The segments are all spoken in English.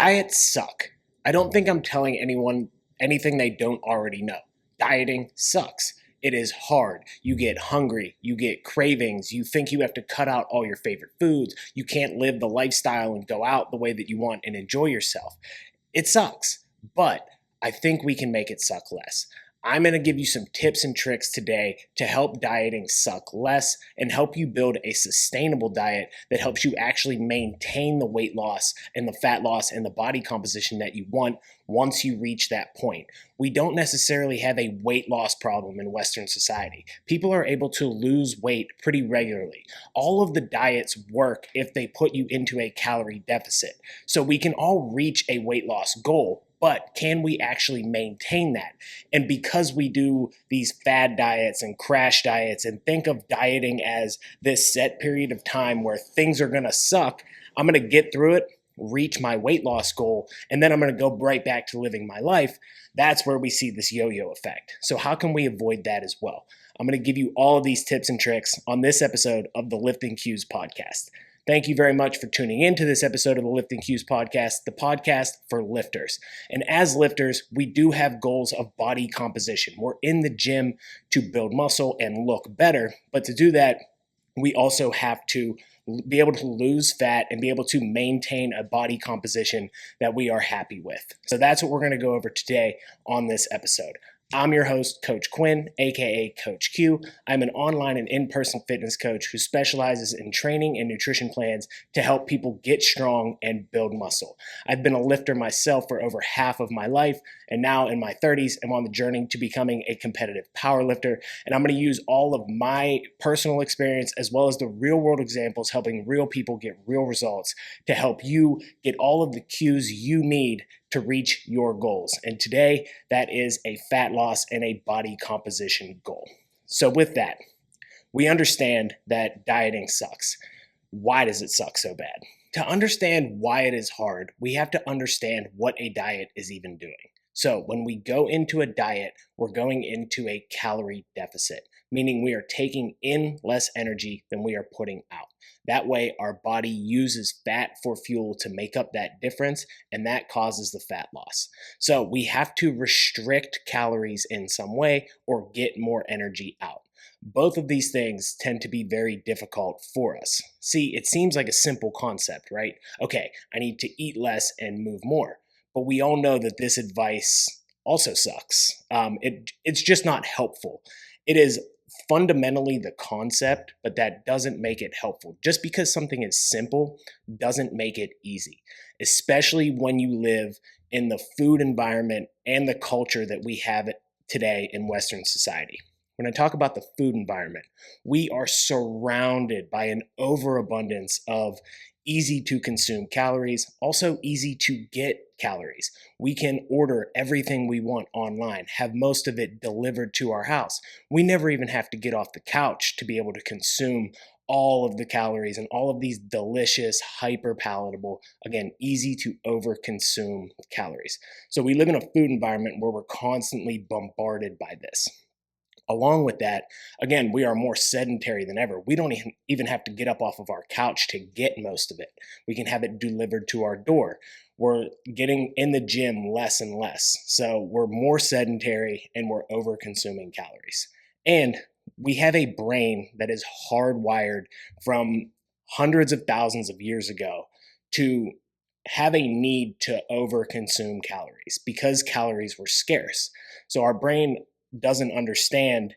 Diets suck. I don't think I'm telling anyone anything they don't already know. Dieting sucks. It is hard. You get hungry. You get cravings. You think you have to cut out all your favorite foods. You can't live the lifestyle and go out the way that you want and enjoy yourself. It sucks, but I think we can make it suck less. I'm going to give you some tips and tricks today to help dieting suck less and help you build a sustainable diet that helps you actually maintain the weight loss and the fat loss and the body composition that you want once you reach that point. We don't necessarily have a weight loss problem in Western society. People are able to lose weight pretty regularly. All of the diets work if they put you into a calorie deficit. So we can all reach a weight loss goal. But can we actually maintain that? And because we do these fad diets and crash diets and think of dieting as this set period of time where things are going to suck, I'm going to get through it, reach my weight loss goal, and then I'm going to go right back to living my life. That's where we see this yo-yo effect. So how can we avoid that as well? I'm going to give you all of these tips and tricks on this episode of the Lifting Cues podcast. Thank you very much for tuning into this episode of the Lifting Cues podcast, the podcast for lifters. And as lifters, we do have goals of body composition. We're in the gym to build muscle and look better. But to do that, we also have to be able to lose fat and be able to maintain a body composition that we are happy with. So that's what we're going to go over today on this episode. I'm your host, Coach Quinn, aka Coach Q. I'm an online and in-person fitness coach who specializes in training and nutrition plans to help people get strong and build muscle. I've been a lifter myself for over half of my life, and now in my 30s, I'm on the journey to becoming a competitive power lifter. And I'm going to use all of my personal experience as well as the real-world examples helping real people get real results to help you get all of the cues you need to reach your goals. And today, that is a fat loss and a body composition goal. So with that, we understand that dieting sucks. Why does it suck so bad? To understand why it is hard, we have to understand what a diet is even doing. So when we go into a diet, we're going into a calorie deficit, meaning we are taking in less energy than we are putting out. That way, our body uses fat for fuel to make up that difference, and that causes the fat loss. So we have to restrict calories in some way or get more energy out. Both of these things tend to be very difficult for us. See, it seems like a simple concept, right? Okay, I need to eat less and move more. But we all know that this advice also sucks. It's just not helpful. It is fundamentally the concept, but that doesn't make it helpful. Just because something is simple doesn't make it easy, especially when you live in the food environment and the culture that we have today in Western society. When I talk about the food environment, we are surrounded by an overabundance of easy to consume calories, also easy to get calories. We can order everything we want online, have most of it delivered to our house. We never even have to get off the couch to be able to consume all of the calories and all of these delicious, hyper palatable, again, easy to overconsume calories. So we live in a food environment where we're constantly bombarded by this. Along with that, again, we are more sedentary than ever. We don't even have to get up off of our couch to get most of it. We can have it delivered to our door. We're getting in the gym less and less. So we're more sedentary and we're over consuming calories. And we have a brain that is hardwired from hundreds of thousands of years ago to have a need to over consume calories because calories were scarce. So our brain doesn't understand,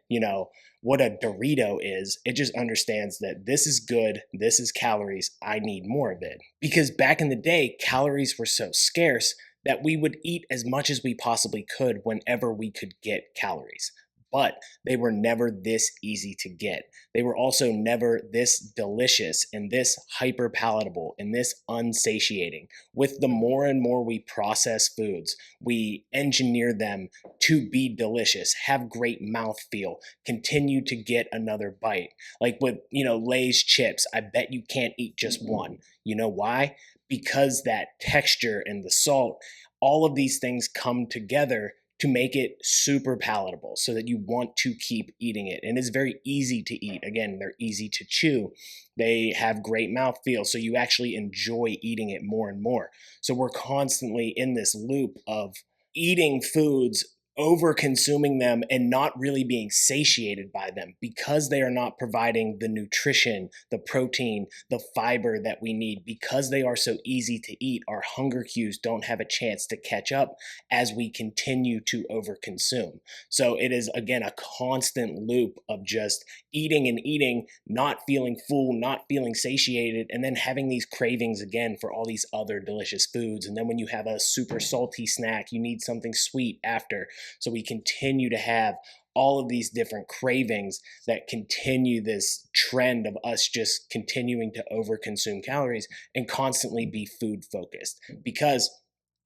what a Dorito is. It just understands that this is good, this is calories, I need more of it. Because back in the day, calories were so scarce that we would eat as much as we possibly could whenever we could get calories. But they were never this easy to get. They were also never this delicious and this hyper palatable and this unsatiating. With the more and more we process foods, we engineer them to be delicious, have great mouthfeel, continue to get another bite. Like with, Lay's chips, I bet you can't eat just one. You know why? Because that texture and the salt, all of these things come together to make it super palatable so that you want to keep eating it. And it's very easy to eat. Again, they're easy to chew. They have great mouthfeel, so you actually enjoy eating it more and more. So we're constantly in this loop of eating foods, over consuming them, and not really being satiated by them because they are not providing the nutrition, the protein, the fiber that we need. Because they are so easy to eat, our hunger cues don't have a chance to catch up as we continue to overconsume. So it is, again, a constant loop of just eating and eating, not feeling full, not feeling satiated, and then having these cravings again for all these other delicious foods. And then when you have a super salty snack, you need something sweet after. So we continue to have all of these different cravings that continue this trend of us just continuing to overconsume calories and constantly be food focused. Because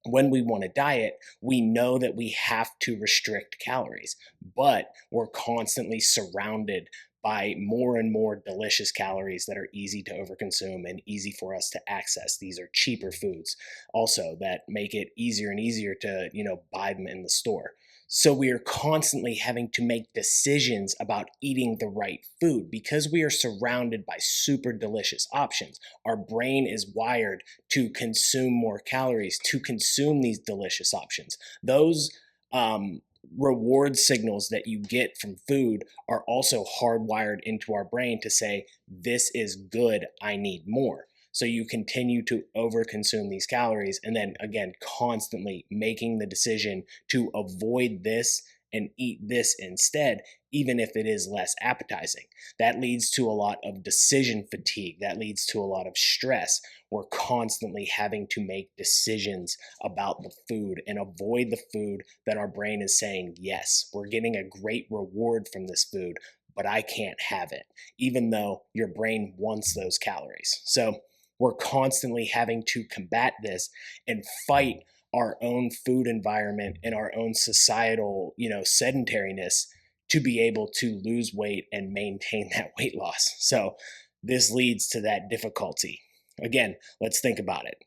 when we want to diet, we know that we have to restrict calories, but we're constantly surrounded by more and more delicious calories that are easy to overconsume and easy for us to access. These are cheaper foods also that make it easier and easier to, buy them in the store. So we are constantly having to make decisions about eating the right food because we are surrounded by super delicious options. Our brain is wired to consume more calories, to consume these delicious options. Those reward signals that you get from food are also hardwired into our brain to say, this is good, I need more. So you continue to overconsume these calories and then again, constantly making the decision to avoid this and eat this instead, even if it is less appetizing. That leads to a lot of decision fatigue. That leads to a lot of stress. We're constantly having to make decisions about the food and avoid the food that our brain is saying, yes, we're getting a great reward from this food, but I can't have it, even though your brain wants those calories. So we're constantly having to combat this and fight our own food environment and our own societal, sedentariness to be able to lose weight and maintain that weight loss. So this leads to that difficulty. Again, let's think about it.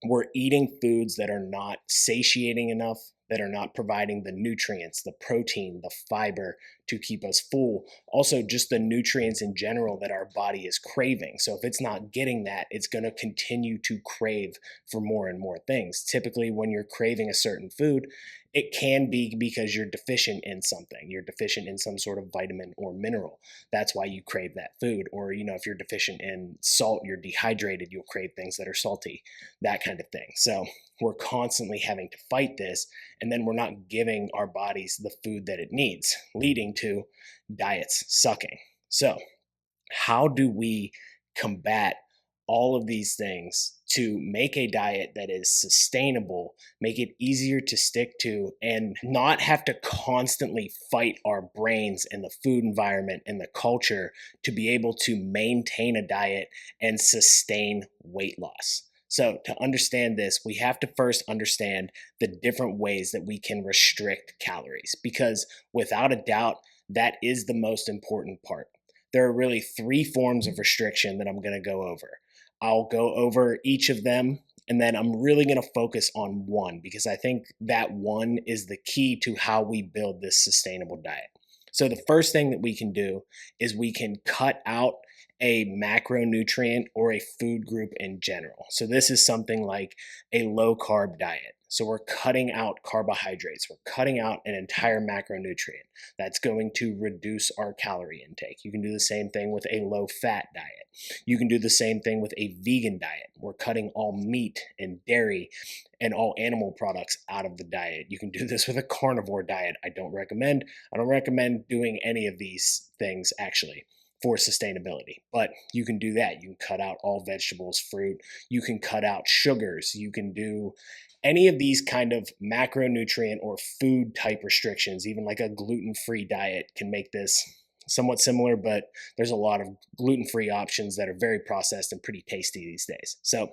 We're eating foods that are not satiating enough, that are not providing the nutrients, the protein, the fiber to keep us full. Also, just the nutrients in general that our body is craving. So if it's not getting that, it's going to continue to crave for more and more things. Typically, when you're craving a certain food, it can be because you're deficient in something. You're deficient in some sort of vitamin or mineral. That's why you crave that food. Or, if you're deficient in salt, you're dehydrated, you'll crave things that are salty, that kind of thing. So we're constantly having to fight this, and then we're not giving our bodies the food that it needs, leading to diets sucking. So how do we combat all of these things to make a diet that is sustainable, make it easier to stick to, and not have to constantly fight our brains and the food environment and the culture to be able to maintain a diet and sustain weight loss? So to understand this, we have to first understand the different ways that we can restrict calories, because without a doubt, that is the most important part. There are really three forms of restriction that I'm going to go over. I'll go over each of them, and then I'm really going to focus on one because I think that one is the key to how we build this sustainable diet. So the first thing that we can do is we can cut out a macronutrient or a food group in general. So this is something like a low carb diet. So we're cutting out carbohydrates. We're cutting out an entire macronutrient. That's going to reduce our calorie intake. You can do the same thing with a low fat diet. You can do the same thing with a vegan diet. We're cutting all meat and dairy and all animal products out of the diet. You can do this with a carnivore diet. I don't recommend doing any of these things actually for sustainability, but you can do that. You can cut out all vegetables, fruit. You can cut out sugars. You can do any of these kind of macronutrient or food type restrictions. Even like a gluten-free diet can make this somewhat similar, but there's a lot of gluten-free options that are very processed and pretty tasty these days. So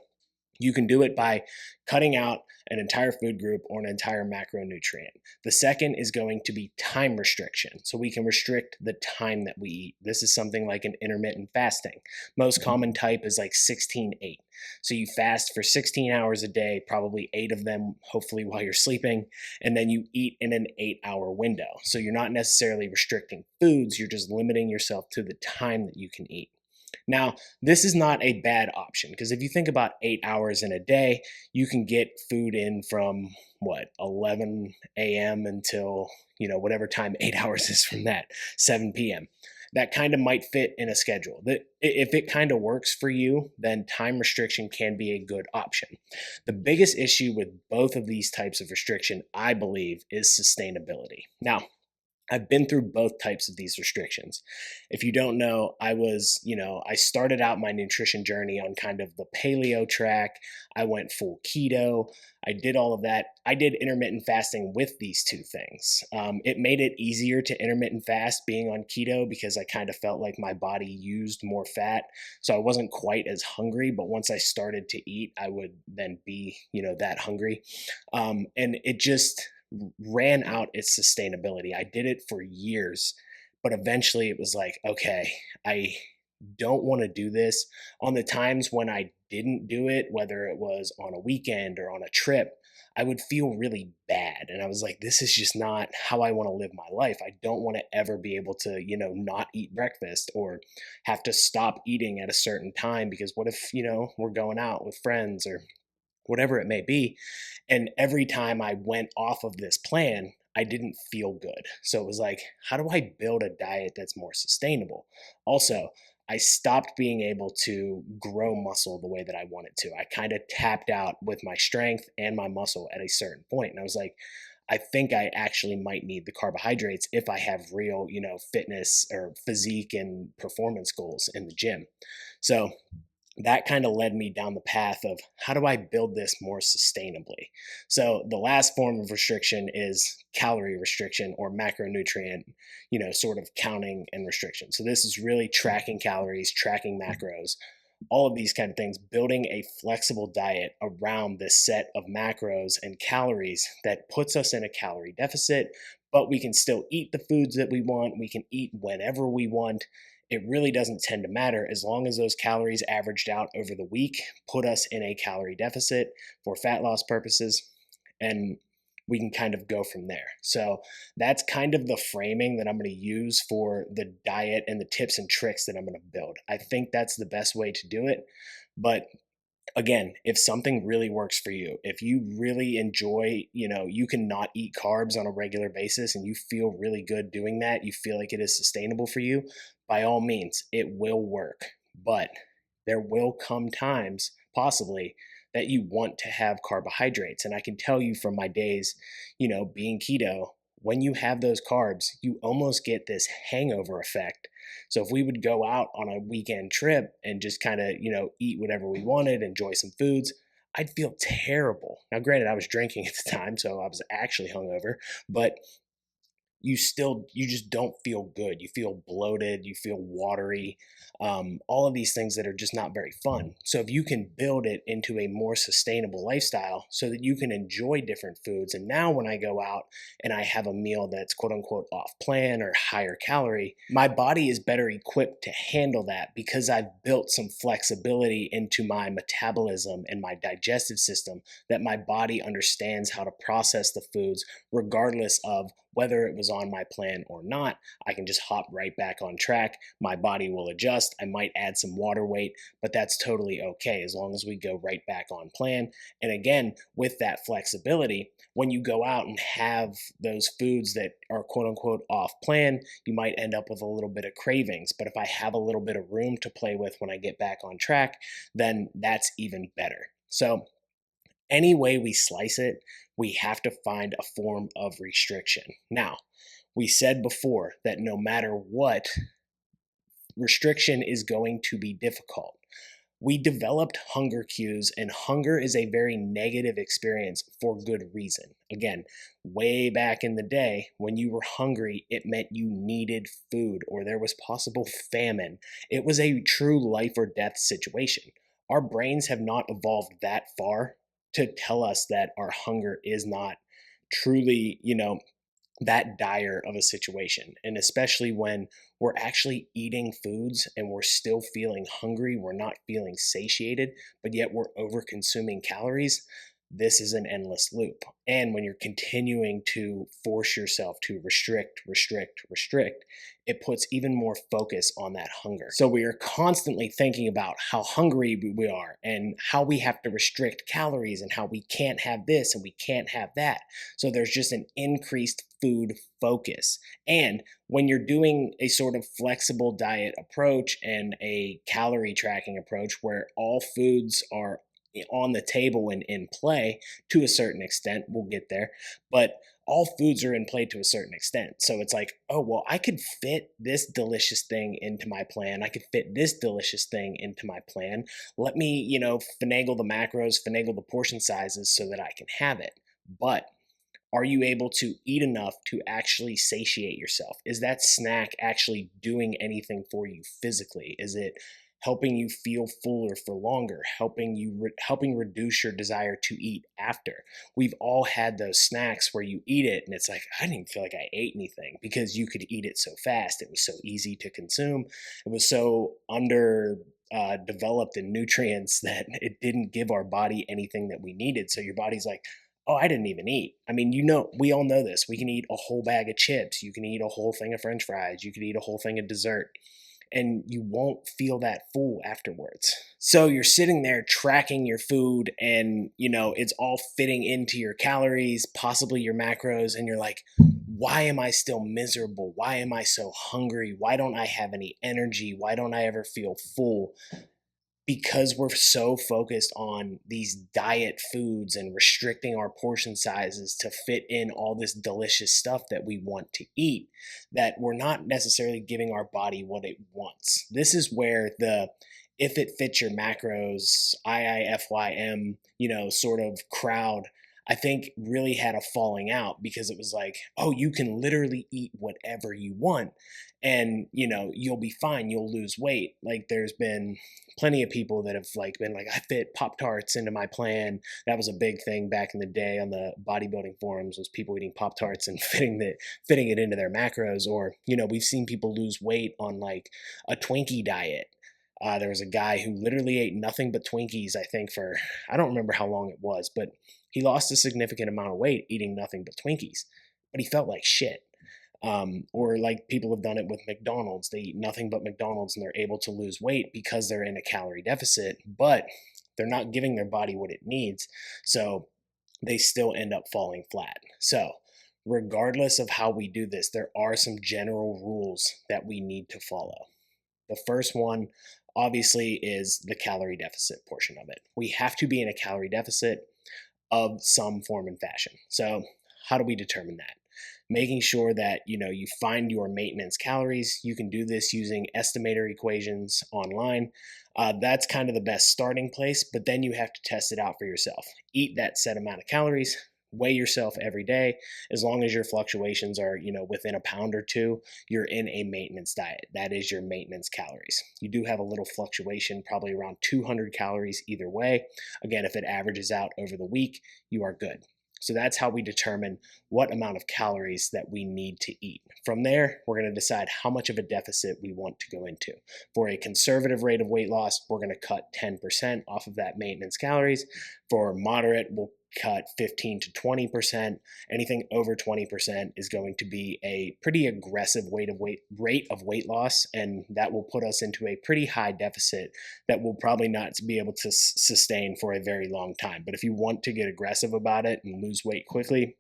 You can do it by cutting out an entire food group or an entire macronutrient. The second is going to be time restriction. So we can restrict the time that we eat. This is something like an intermittent fasting. Most common type is like 16-8. So you fast for 16 hours a day, probably 8 of them, hopefully while you're sleeping, and then you eat in an 8-hour window. So you're not necessarily restricting foods, you're just limiting yourself to the time that you can eat. Now, this is not a bad option because if you think about 8 hours in a day, you can get food in from 11 a.m. until, whatever time 8 hours is from that, 7 p.m. That kind of might fit in a schedule. If it kind of works for you, then time restriction can be a good option. The biggest issue with both of these types of restriction, I believe, is sustainability. Now, I've been through both types of these restrictions. If you don't know, I started out my nutrition journey on kind of the paleo track. I went full keto. I did all of that. I did intermittent fasting with these two things. It made it easier to intermittent fast being on keto because I kind of felt like my body used more fat. So I wasn't quite as hungry, but once I started to eat, I would then be, that hungry. And it just ran out its sustainability. I did it for years, but eventually it was like, okay, I don't want to do this. On the times when I didn't do it, whether it was on a weekend or on a trip, I would feel really bad. And I was like, this is just not how I want to live my life. I don't want to ever be able to, not eat breakfast or have to stop eating at a certain time because what if, we're going out with friends or whatever it may be. And every time I went off of this plan, I didn't feel good. So it was like, how do I build a diet that's more sustainable? Also, I stopped being able to grow muscle the way that I wanted to. I kind of tapped out with my strength and my muscle at a certain point. And I was like, I think I actually might need the carbohydrates if I have real, fitness or physique and performance goals in the gym. So that kind of led me down the path of how do I build this more sustainably? So the last form of restriction is calorie restriction or macronutrient, sort of counting and restriction. So this is really tracking calories, tracking macros, all of these kind of things, building a flexible diet around this set of macros and calories that puts us in a calorie deficit, but we can still eat the foods that we want. We can eat whenever we want. It really doesn't tend to matter as long as those calories averaged out over the week put us in a calorie deficit for fat loss purposes. And we can kind of go from there. So that's kind of the framing that I'm going to use for the diet and the tips and tricks that I'm going to build. I think that's the best way to do it. But again, if something really works for you, if you really enjoy, you can not eat carbs on a regular basis and you feel really good doing that, you feel like it is sustainable for you, by all means, it will work. But there will come times, possibly, that you want to have carbohydrates. And I can tell you from my days, being keto, when you have those carbs, you almost get this hangover effect. So if we would go out on a weekend trip and just kind of, eat whatever we wanted, enjoy some foods, I'd feel terrible. Now, granted, I was drinking at the time, so I was actually hungover, but you just don't feel good. You feel bloated, you feel watery, all of these things that are just not very fun. So if you can build it into a more sustainable lifestyle so that you can enjoy different foods, and now when I go out and I have a meal that's quote unquote off plan or higher calorie, my body is better equipped to handle that because I've built some flexibility into my metabolism and my digestive system that my body understands how to process the foods regardless of whether it was on my plan or not. I can just hop right back on track. My body will adjust. I might add some water weight, but that's totally okay as long as we go right back on plan. And again, with that flexibility, when you go out and have those foods that are quote unquote off plan, you might end up with a little bit of cravings. But if I have a little bit of room to play with when I get back on track, then that's even better. So any way we slice it, we have to find a form of restriction. Now, we said before that no matter what, restriction is going to be difficult. We developed hunger cues, and hunger is a very negative experience for good reason. Again, way back in the day, when you were hungry, it meant you needed food or there was possible famine. It was a true life or death situation. our brains have not evolved that far to tell us that our hunger is not truly, that dire of a situation. And especially when we're actually eating foods and we're still feeling hungry, we're not feeling satiated, but yet we're over consuming calories. This is an endless loop. And when you're continuing to force yourself to restrict, restrict, restrict, it puts even more focus on that hunger. So we are constantly thinking about how hungry we are and how we have to restrict calories and how we can't have this and we can't have that. So there's just an increased food focus. And when you're doing a sort of flexible diet approach and a calorie tracking approach where all foods are on the table and in play to a certain extent, we'll get there, but all foods are in play to a certain extent. So it's like, oh, well, I could fit this delicious thing into my plan. I could fit this delicious thing into my plan. Let me, finagle the macros, finagle the portion sizes so that I can have it. But are you able to eat enough to actually satiate yourself? Is that snack actually doing anything for you physically? Is it helping you feel fuller for longer, helping reduce your desire to eat after? We've all had those snacks where you eat it and it's like, I didn't even feel like I ate anything because you could eat it so fast. It was so easy to consume. It was so under developed in nutrients that it didn't give our body anything that we needed. So your body's like, oh, I didn't even eat. I mean, we all know this. We can eat a whole bag of chips. You can eat a whole thing of French fries. You can eat a whole thing of dessert, and you won't feel that full afterwards. So you're sitting there tracking your food, and it's all fitting into your calories, possibly your macros, and you're like, why am I still miserable? Why am I so hungry? Why don't I have any energy? Why don't I ever feel full? Because we're so focused on these diet foods and restricting our portion sizes to fit in all this delicious stuff that we want to eat, that we're not necessarily giving our body what it wants. This is where the if it fits your macros, IIFYM, sort of crowd, I think really had a falling out because it was like, oh, you can literally eat whatever you want and you'll be fine, you'll lose weight. Like there's been plenty of people that have been like, I fit Pop Tarts into my plan. That was a big thing back in the day on the bodybuilding forums, was people eating Pop Tarts and fitting it into their macros. Or we've seen people lose weight on like a Twinkie diet. There was a guy who literally ate nothing but Twinkies, I think, for I don't remember how long it was, but he lost a significant amount of weight eating nothing but Twinkies, but he felt like shit. Or like people have done it with McDonald's. They eat nothing but McDonald's and they're able to lose weight because they're in a calorie deficit, but they're not giving their body what it needs. So they still end up falling flat. So regardless of how we do this, there are some general rules that we need to follow. The first one, obviously, is the calorie deficit portion of it. We have to be in a calorie deficit of some form and fashion. So how do we determine that? Making sure that you find your maintenance calories. You can do this using estimator equations online. That's kind of the best starting place, but then you have to test it out for yourself. Eat that set amount of calories, weigh yourself every day. As long as your fluctuations are within a pound or two, you're in a maintenance diet. That is your maintenance calories. You do have a little fluctuation, probably around 200 calories either way. Again, if it averages out over the week, you are good. So that's how we determine what amount of calories that we need to eat. From there, we're going to decide how much of a deficit we want to go into. For a conservative rate of weight loss, we're going to cut 10% off of that maintenance calories. For moderate, we'll cut 15 to 20%. Anything over 20% is going to be a pretty aggressive rate of weight loss, and that will put us into a pretty high deficit that we'll probably not be able to sustain for a very long time. But if you want to get aggressive about it and lose weight quickly,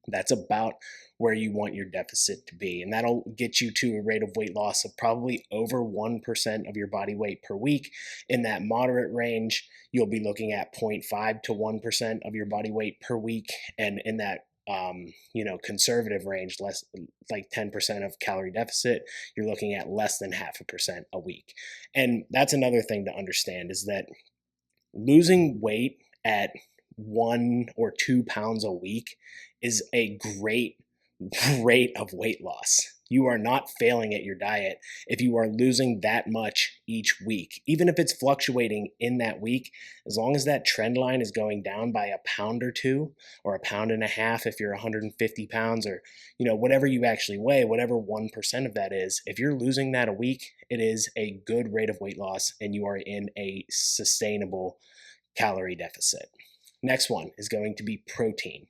that's about where you want your deficit to be. And that'll get you to a rate of weight loss of probably over 1% of your body weight per week. In that moderate range, you'll be looking at 0.5 to 1% of your body weight per week. And in that conservative range, less like 10% of calorie deficit, you're looking at less than 0.5% a week. And that's another thing to understand, is that losing weight at 1 or 2 pounds a week is a great rate of weight loss. You are not failing at your diet if you are losing that much each week. Even if it's fluctuating in that week, as long as that trend line is going down by a pound or two, or a pound and a half if you're 150 pounds, or whatever you actually weigh, whatever 1% of that is, if you're losing that a week, it is a good rate of weight loss and you are in a sustainable calorie deficit. Next one is going to be protein.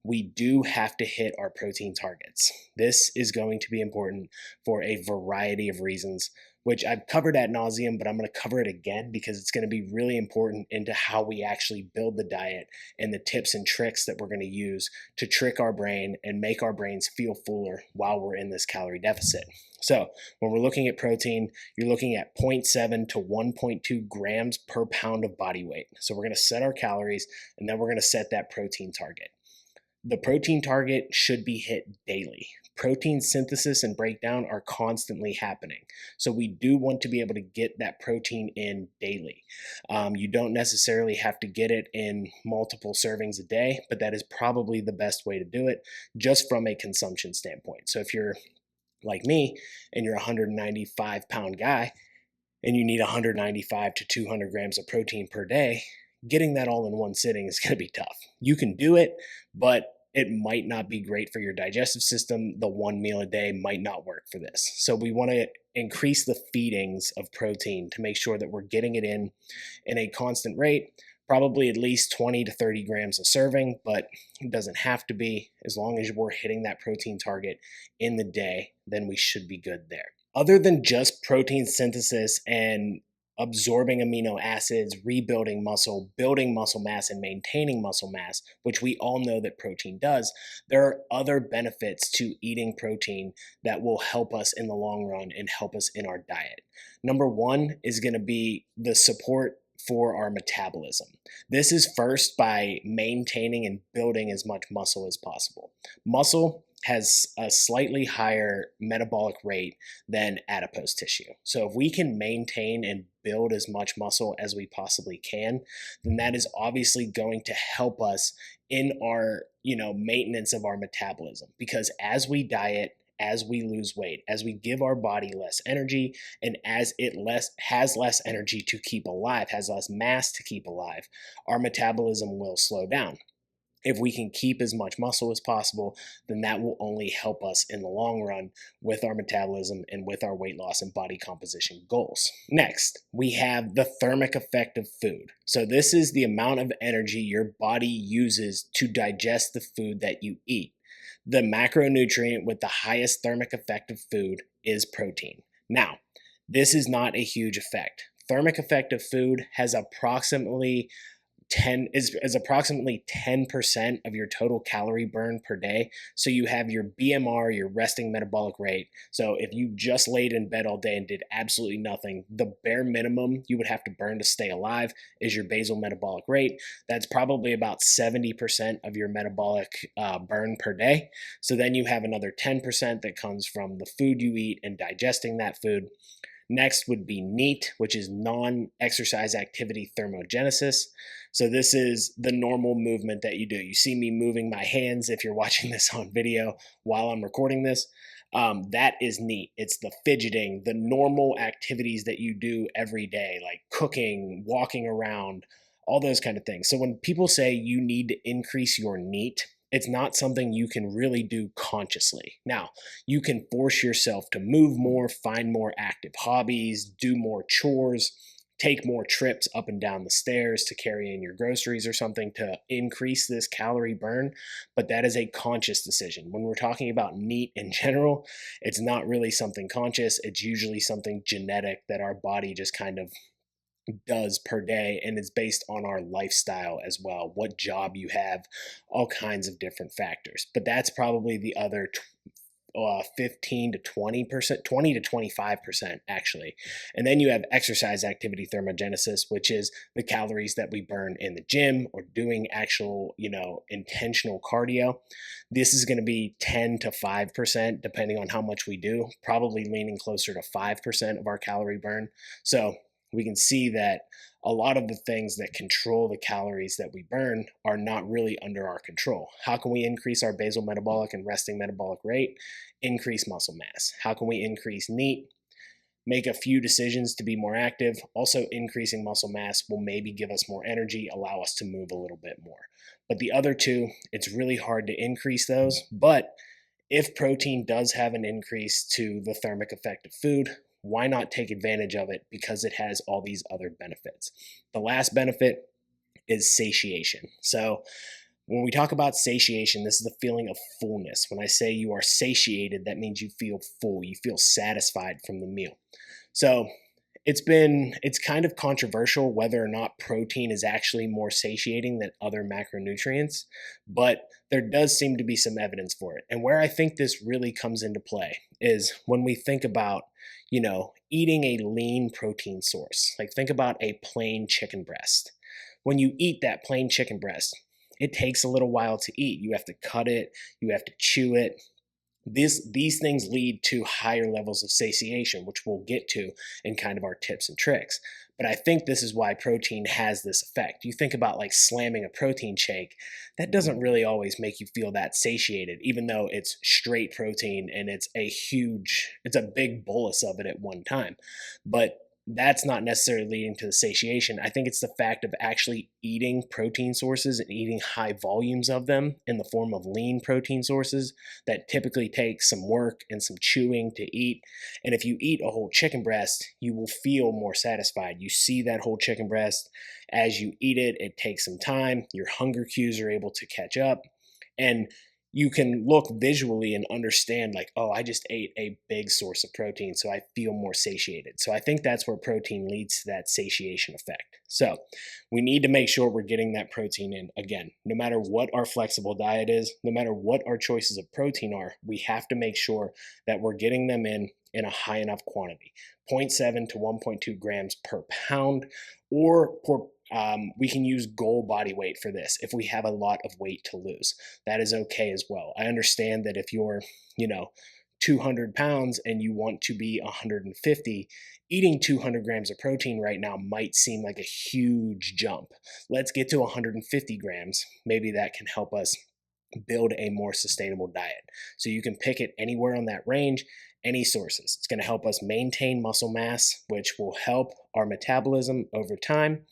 We do have to hit our protein targets. This is going to be important for a variety of reasons, which I've covered ad nauseum, but I'm going to cover it again because it's going to be really important into how we actually build the diet and the tips and tricks that we're going to use to trick our brain and make our brains feel fuller while we're in this calorie deficit. So when we're looking at protein, you're looking at 0.7 to 1.2 grams per pound of body weight. So we're going to set our calories and then we're going to set that protein target. The protein target should be hit daily. Protein synthesis and breakdown are constantly happening. So we do want to be able to get that protein in daily. You don't necessarily have to get it in multiple servings a day, but that is probably the best way to do it just from a consumption standpoint. So if you're like me and you're a 195-pound guy and you need 195 to 200 grams of protein per day, getting that all in one sitting is going to be tough. You can do it, but it might not be great for your digestive system. The one meal a day might not work for this. So we want to increase the feedings of protein to make sure that we're getting it in a constant rate, probably at least 20 to 30 grams a serving, but it doesn't have to be. As long as we're hitting that protein target in the day, then we should be good there. Other than just protein synthesis and absorbing amino acids, rebuilding muscle, building muscle mass, and maintaining muscle mass, which we all know that protein does, there are other benefits to eating protein that will help us in the long run and help us in our diet. Number one is going to be the support for our metabolism. This is first by maintaining and building as much muscle as possible. Muscle has a slightly higher metabolic rate than adipose tissue. So if we can maintain and build as much muscle as we possibly can, then that is obviously going to help us in our, maintenance of our metabolism. Because as we diet, as we lose weight, as we give our body less energy, and as it has less energy to keep alive, has less mass to keep alive, our metabolism will slow down. If we can keep as much muscle as possible, then that will only help us in the long run with our metabolism and with our weight loss and body composition goals. Next, we have the thermic effect of food. So this is the amount of energy your body uses to digest the food that you eat. The macronutrient with the highest thermic effect of food is protein. Now, this is not a huge effect. Thermic effect of food has approximately approximately 10% of your total calorie burn per day. So you have your BMR, your resting metabolic rate. So if you just laid in bed all day and did absolutely nothing, the bare minimum you would have to burn to stay alive is your basal metabolic rate. That's probably about 70% of your metabolic burn per day. So then you have another 10% that comes from the food you eat and digesting that food. Next would be NEAT, which is non-exercise activity thermogenesis. So this is the normal movement that you do. You see me moving my hands if you're watching this on video while I'm recording this. That is NEAT. It's the fidgeting, the normal activities that you do every day, like cooking, walking around, all those kind of things. So when people say you need to increase your NEAT, it's not something you can really do consciously. Now, you can force yourself to move more, find more active hobbies, do more chores, take more trips up and down the stairs to carry in your groceries or something to increase this calorie burn, but that is a conscious decision. When we're talking about NEAT in general, it's not really something conscious. It's usually something genetic that our body just kind of does per day, and it's based on our lifestyle as well, what job you have, all kinds of different factors. But that's probably the other 15 to 20%, 20 to 25% actually. And then you have exercise activity thermogenesis, which is the calories that we burn in the gym or doing actual, intentional cardio. This is going to be 10 to 5%, depending on how much we do, probably leaning closer to 5% of our calorie burn. So we can see that a lot of the things that control the calories that we burn are not really under our control. How can we increase our basal metabolic and resting metabolic rate? Increase muscle mass. How can we increase NEAT? Make a few decisions to be more active. Also, increasing muscle mass will maybe give us more energy, allow us to move a little bit more. But the other two, it's really hard to increase those. But if protein does have an increase to the thermic effect of food, why not take advantage of it because it has all these other benefits? The last benefit is satiation. So, when we talk about satiation, this is the feeling of fullness. When I say you are satiated, that means you feel full, you feel satisfied from the meal. So, it's kind of controversial whether or not protein is actually more satiating than other macronutrients, but there does seem to be some evidence for it. And where I think this really comes into play is when we think about, eating a lean protein source. Like think about a plain chicken breast. When you eat that plain chicken breast, it takes a little while to eat. You have to cut it, you have to chew it. These things lead to higher levels of satiation, which we'll get to in kind of our tips and tricks. But I think this is why protein has this effect. You think about like slamming a protein shake, that doesn't really always make you feel that satiated, even though it's straight protein and it's a big bolus of it at one time. But that's not necessarily leading to the satiation. I think it's the fact of actually eating protein sources and eating high volumes of them in the form of lean protein sources that typically take some work and some chewing to eat. And if you eat a whole chicken breast, you will feel more satisfied. You see that whole chicken breast as you eat it. It takes some time. Your hunger cues are able to catch up. And you can look visually and understand like, oh, I just ate a big source of protein, so I feel more satiated. So I think that's where protein leads to that satiation effect. So we need to make sure we're getting that protein in. Again, no matter what our flexible diet is, no matter what our choices of protein are, we have to make sure that we're getting them in a high enough quantity, 0.7 to 1.2 grams per pound, or we can use goal body weight for this if we have a lot of weight to lose. That is okay as well. I understand that if you're, 200 pounds and you want to be 150, eating 200 grams of protein right now might seem like a huge jump. Let's get to 150 grams. Maybe that can help us build a more sustainable diet. So you can pick it anywhere on that range, any sources. It's going to help us maintain muscle mass, which will help our metabolism over time.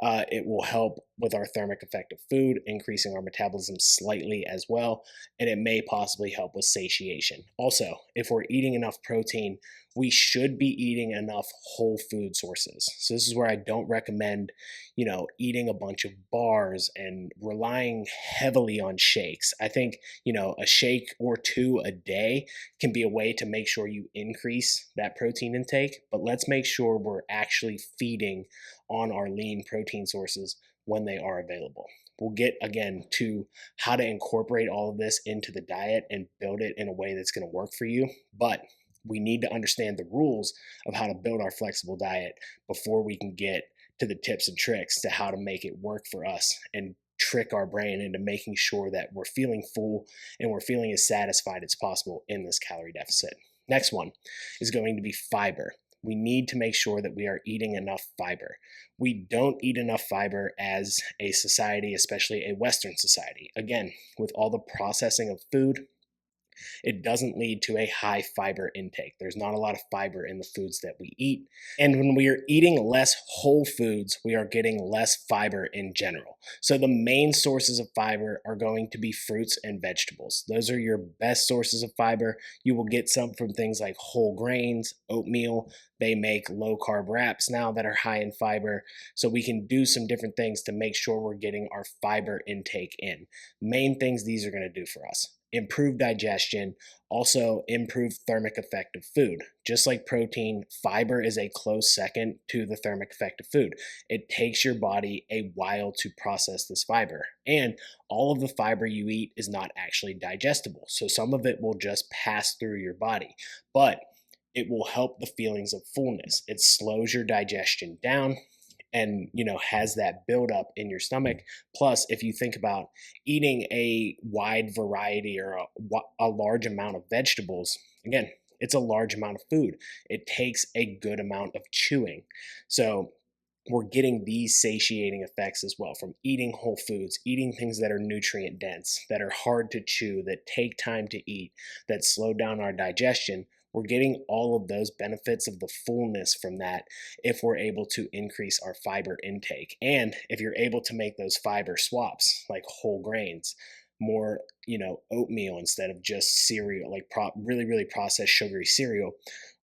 It will help with our thermic effect of food, increasing our metabolism slightly as well, and it may possibly help with satiation. Also, if we're eating enough protein, we should be eating enough whole food sources. So this is where I don't recommend, eating a bunch of bars and relying heavily on shakes. I think, a shake or two a day can be a way to make sure you increase that protein intake, but let's make sure we're actually feeding on our lean protein sources when they are available. We'll get again to how to incorporate all of this into the diet and build it in a way that's going to work for you. But we need to understand the rules of how to build our flexible diet before we can get to the tips and tricks to how to make it work for us and trick our brain into making sure that we're feeling full and we're feeling as satisfied as possible in this calorie deficit. Next one is going to be fiber. We need to make sure that we are eating enough fiber. We don't eat enough fiber as a society, especially a Western society. Again, with all the processing of food, it doesn't lead to a high fiber intake. There's not a lot of fiber in the foods that we eat. And when we are eating less whole foods, we are getting less fiber in general. So the main sources of fiber are going to be fruits and vegetables. Those are your best sources of fiber. You will get some from things like whole grains, oatmeal. They make low carb wraps now that are high in fiber. So we can do some different things to make sure we're getting our fiber intake in. Main things these are going to do for us: improve digestion, also improve thermic effect of food. Just like protein, fiber is a close second to the thermic effect of food. It takes your body a while to process this fiber, and all of the fiber you eat is not actually digestible. So some of it will just pass through your body, but it will help the feelings of fullness. It slows your digestion down and has that buildup in your stomach. Plus, if you think about eating a wide variety or a large amount of vegetables, again, It's a large amount of food. It takes a good amount of chewing. So we're getting these satiating effects as well from eating whole foods, eating things that are nutrient dense, that are hard to chew, that take time to eat, that slow down our digestion. We're getting all of those benefits of the fullness from that if we're able to increase our fiber intake. And if you're able to make those fiber swaps, like whole grains, more, oatmeal instead of just cereal, like really, really processed sugary cereal,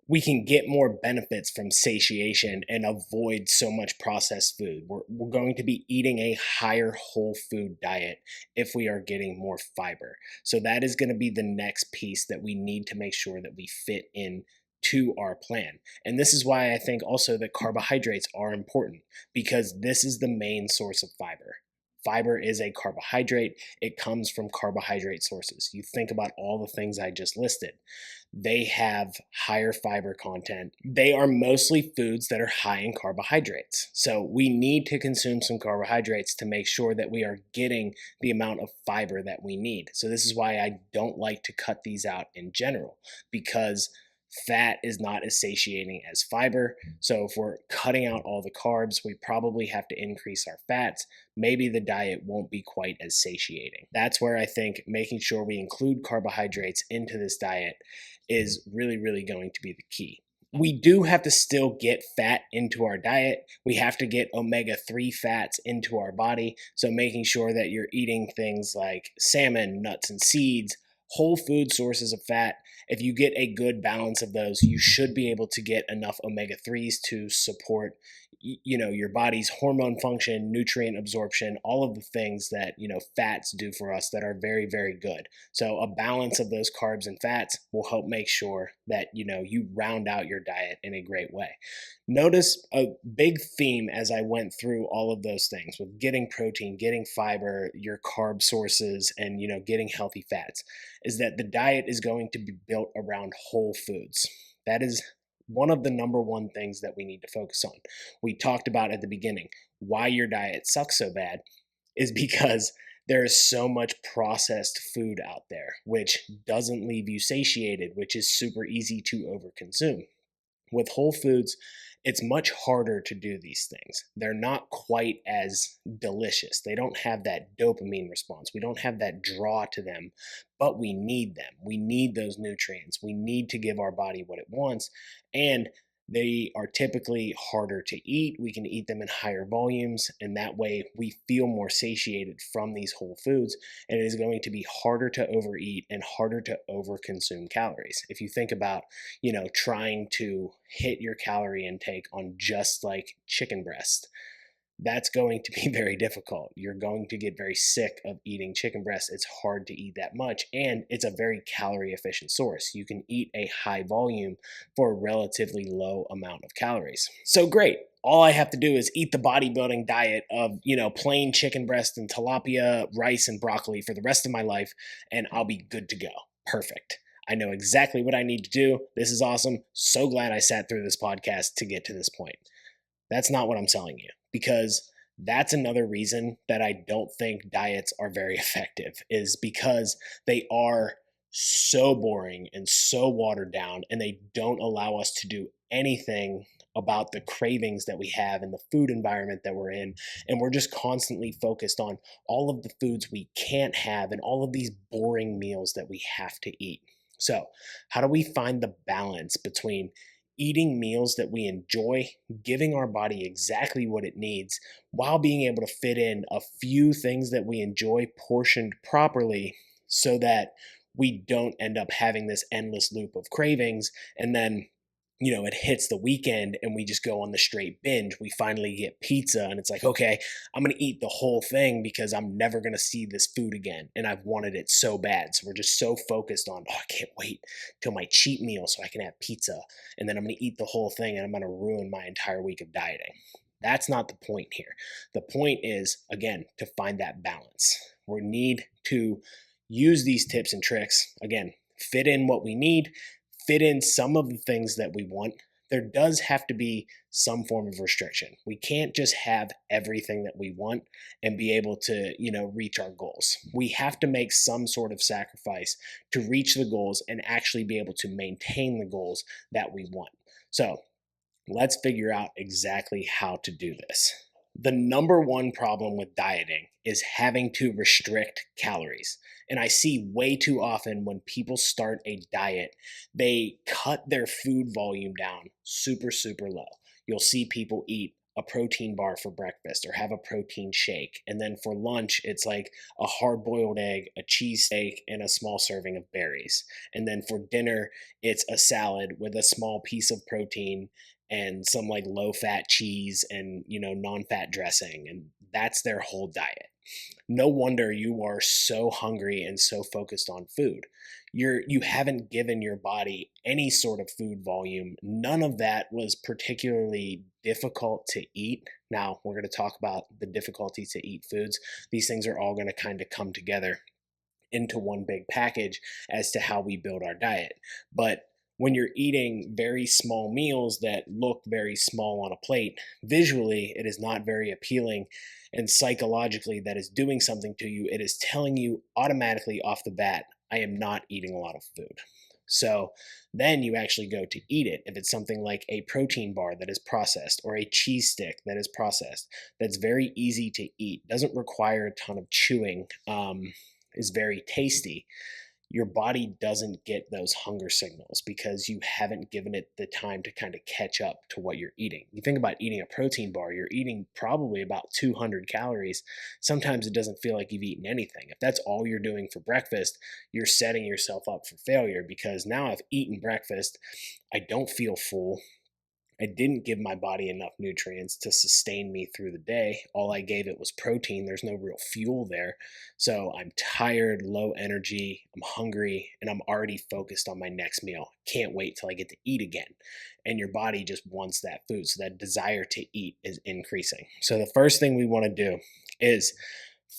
we can get more benefits from satiation and avoid so much processed food. We're going to be eating a higher whole food diet if we are getting more fiber. So that is going to be the next piece that we need to make sure that we fit in to our plan. And this is why I think also that carbohydrates are important, because this is the main source of fiber. Fiber is a carbohydrate. It comes from carbohydrate sources. You think about all the things I just listed. They have higher fiber content. They are mostly foods that are high in carbohydrates. So we need to consume some carbohydrates to make sure that we are getting the amount of fiber that we need. So this is why I don't like to cut these out in general, because fat is not as satiating as fiber. So if we're cutting out all the carbs, we probably have to increase our fats. Maybe the diet won't be quite as satiating. That's where I think making sure we include carbohydrates into this diet is really, really going to be the key. We do have to still get fat into our diet. We have to get omega-3 fats into our body. So making sure that you're eating things like salmon, nuts and seeds, whole food sources of fat. If you get a good balance of those, you should be able to get enough omega-3s to support your body's hormone function, nutrient absorption, all of the things that fats do for us that are very, very good. So a balance of those carbs and fats will help make sure that you round out your diet in a great way. Notice a big theme as I went through all of those things with getting protein, getting fiber, your carb sources, and getting healthy fats, is that the diet is going to be built around whole foods. That is one of the number one things that we need to focus on. We talked about at the beginning why your diet sucks so bad is because there is so much processed food out there, which doesn't leave you satiated, which is super easy to overconsume. With whole foods, it's much harder to do these things. They're not quite as delicious. They don't have that dopamine response. We don't have that draw to them, but we need them. We need those nutrients. We need to give our body what it wants. And they are typically harder to eat. We can eat them in higher volumes, and that way we feel more satiated from these whole foods. And it is going to be harder to overeat and harder to overconsume calories. If you think about, trying to hit your calorie intake on just like chicken breast, that's going to be very difficult. You're going to get very sick of eating chicken breast. It's hard to eat that much, and it's a very calorie efficient source. You can eat a high volume for a relatively low amount of calories. So great. All I have to do is eat the bodybuilding diet of, plain chicken breast and tilapia, rice and broccoli for the rest of my life, and I'll be good to go. Perfect. I know exactly what I need to do. This is awesome. So glad I sat through this podcast to get to this point. That's not what I'm telling you, because that's another reason that I don't think diets are very effective, is because they are so boring and so watered down, and they don't allow us to do anything about the cravings that we have and the food environment that we're in. And we're just constantly focused on all of the foods we can't have and all of these boring meals that we have to eat. So how do we find the balance between eating meals that we enjoy, giving our body exactly what it needs, while being able to fit in a few things that we enjoy portioned properly, so that we don't end up having this endless loop of cravings, and then it hits the weekend and we just go on the straight binge. We finally get pizza and it's like, okay, I'm going to eat the whole thing because I'm never going to see this food again. And I've wanted it so bad. So we're just so focused on, I can't wait till my cheat meal so I can have pizza. And then I'm going to eat the whole thing and I'm going to ruin my entire week of dieting. That's not the point here. The point is, again, to find that balance. We need to use these tips and tricks, again, fit in what we need, fit in some of the things that we want, there does have to be some form of restriction. We can't just have everything that we want and be able to, reach our goals. We have to make some sort of sacrifice to reach the goals and actually be able to maintain the goals that we want. So, let's figure out exactly how to do this. The number one problem with dieting is having to restrict calories. And I see way too often when people start a diet, they cut their food volume down super, super low. You'll see people eat a protein bar for breakfast or have a protein shake. And then for lunch, it's like a hard boiled egg, a cheesesteak, and a small serving of berries. And then for dinner, it's a salad with a small piece of protein and some like low fat cheese and non-fat dressing, and that's their whole diet. No wonder you are so hungry and so focused on food. You haven't given your body any sort of food volume. None of that was particularly difficult to eat. Now we're going to talk about the difficulty to eat foods. These things are all going to kind of come together into one big package as to how we build our diet. But when you're eating very small meals that look very small on a plate, visually it is not very appealing, and psychologically that is doing something to you. It is telling you automatically off the bat, I am not eating a lot of food. So then you actually go to eat it. If it's something like a protein bar that is processed or a cheese stick that is processed, that's very easy to eat, doesn't require a ton of chewing, is very tasty, your body doesn't get those hunger signals because you haven't given it the time to kind of catch up to what you're eating. You think about eating a protein bar, you're eating probably about 200 calories. Sometimes it doesn't feel like you've eaten anything. If that's all you're doing for breakfast, you're setting yourself up for failure, because now I've eaten breakfast, I don't feel full, I didn't give my body enough nutrients to sustain me through the day. All I gave it was protein. There's no real fuel there. So I'm tired, low energy, I'm hungry, and I'm already focused on my next meal. Can't wait till I get to eat again. And your body just wants that food. So that desire to eat is increasing. So the first thing we want to do is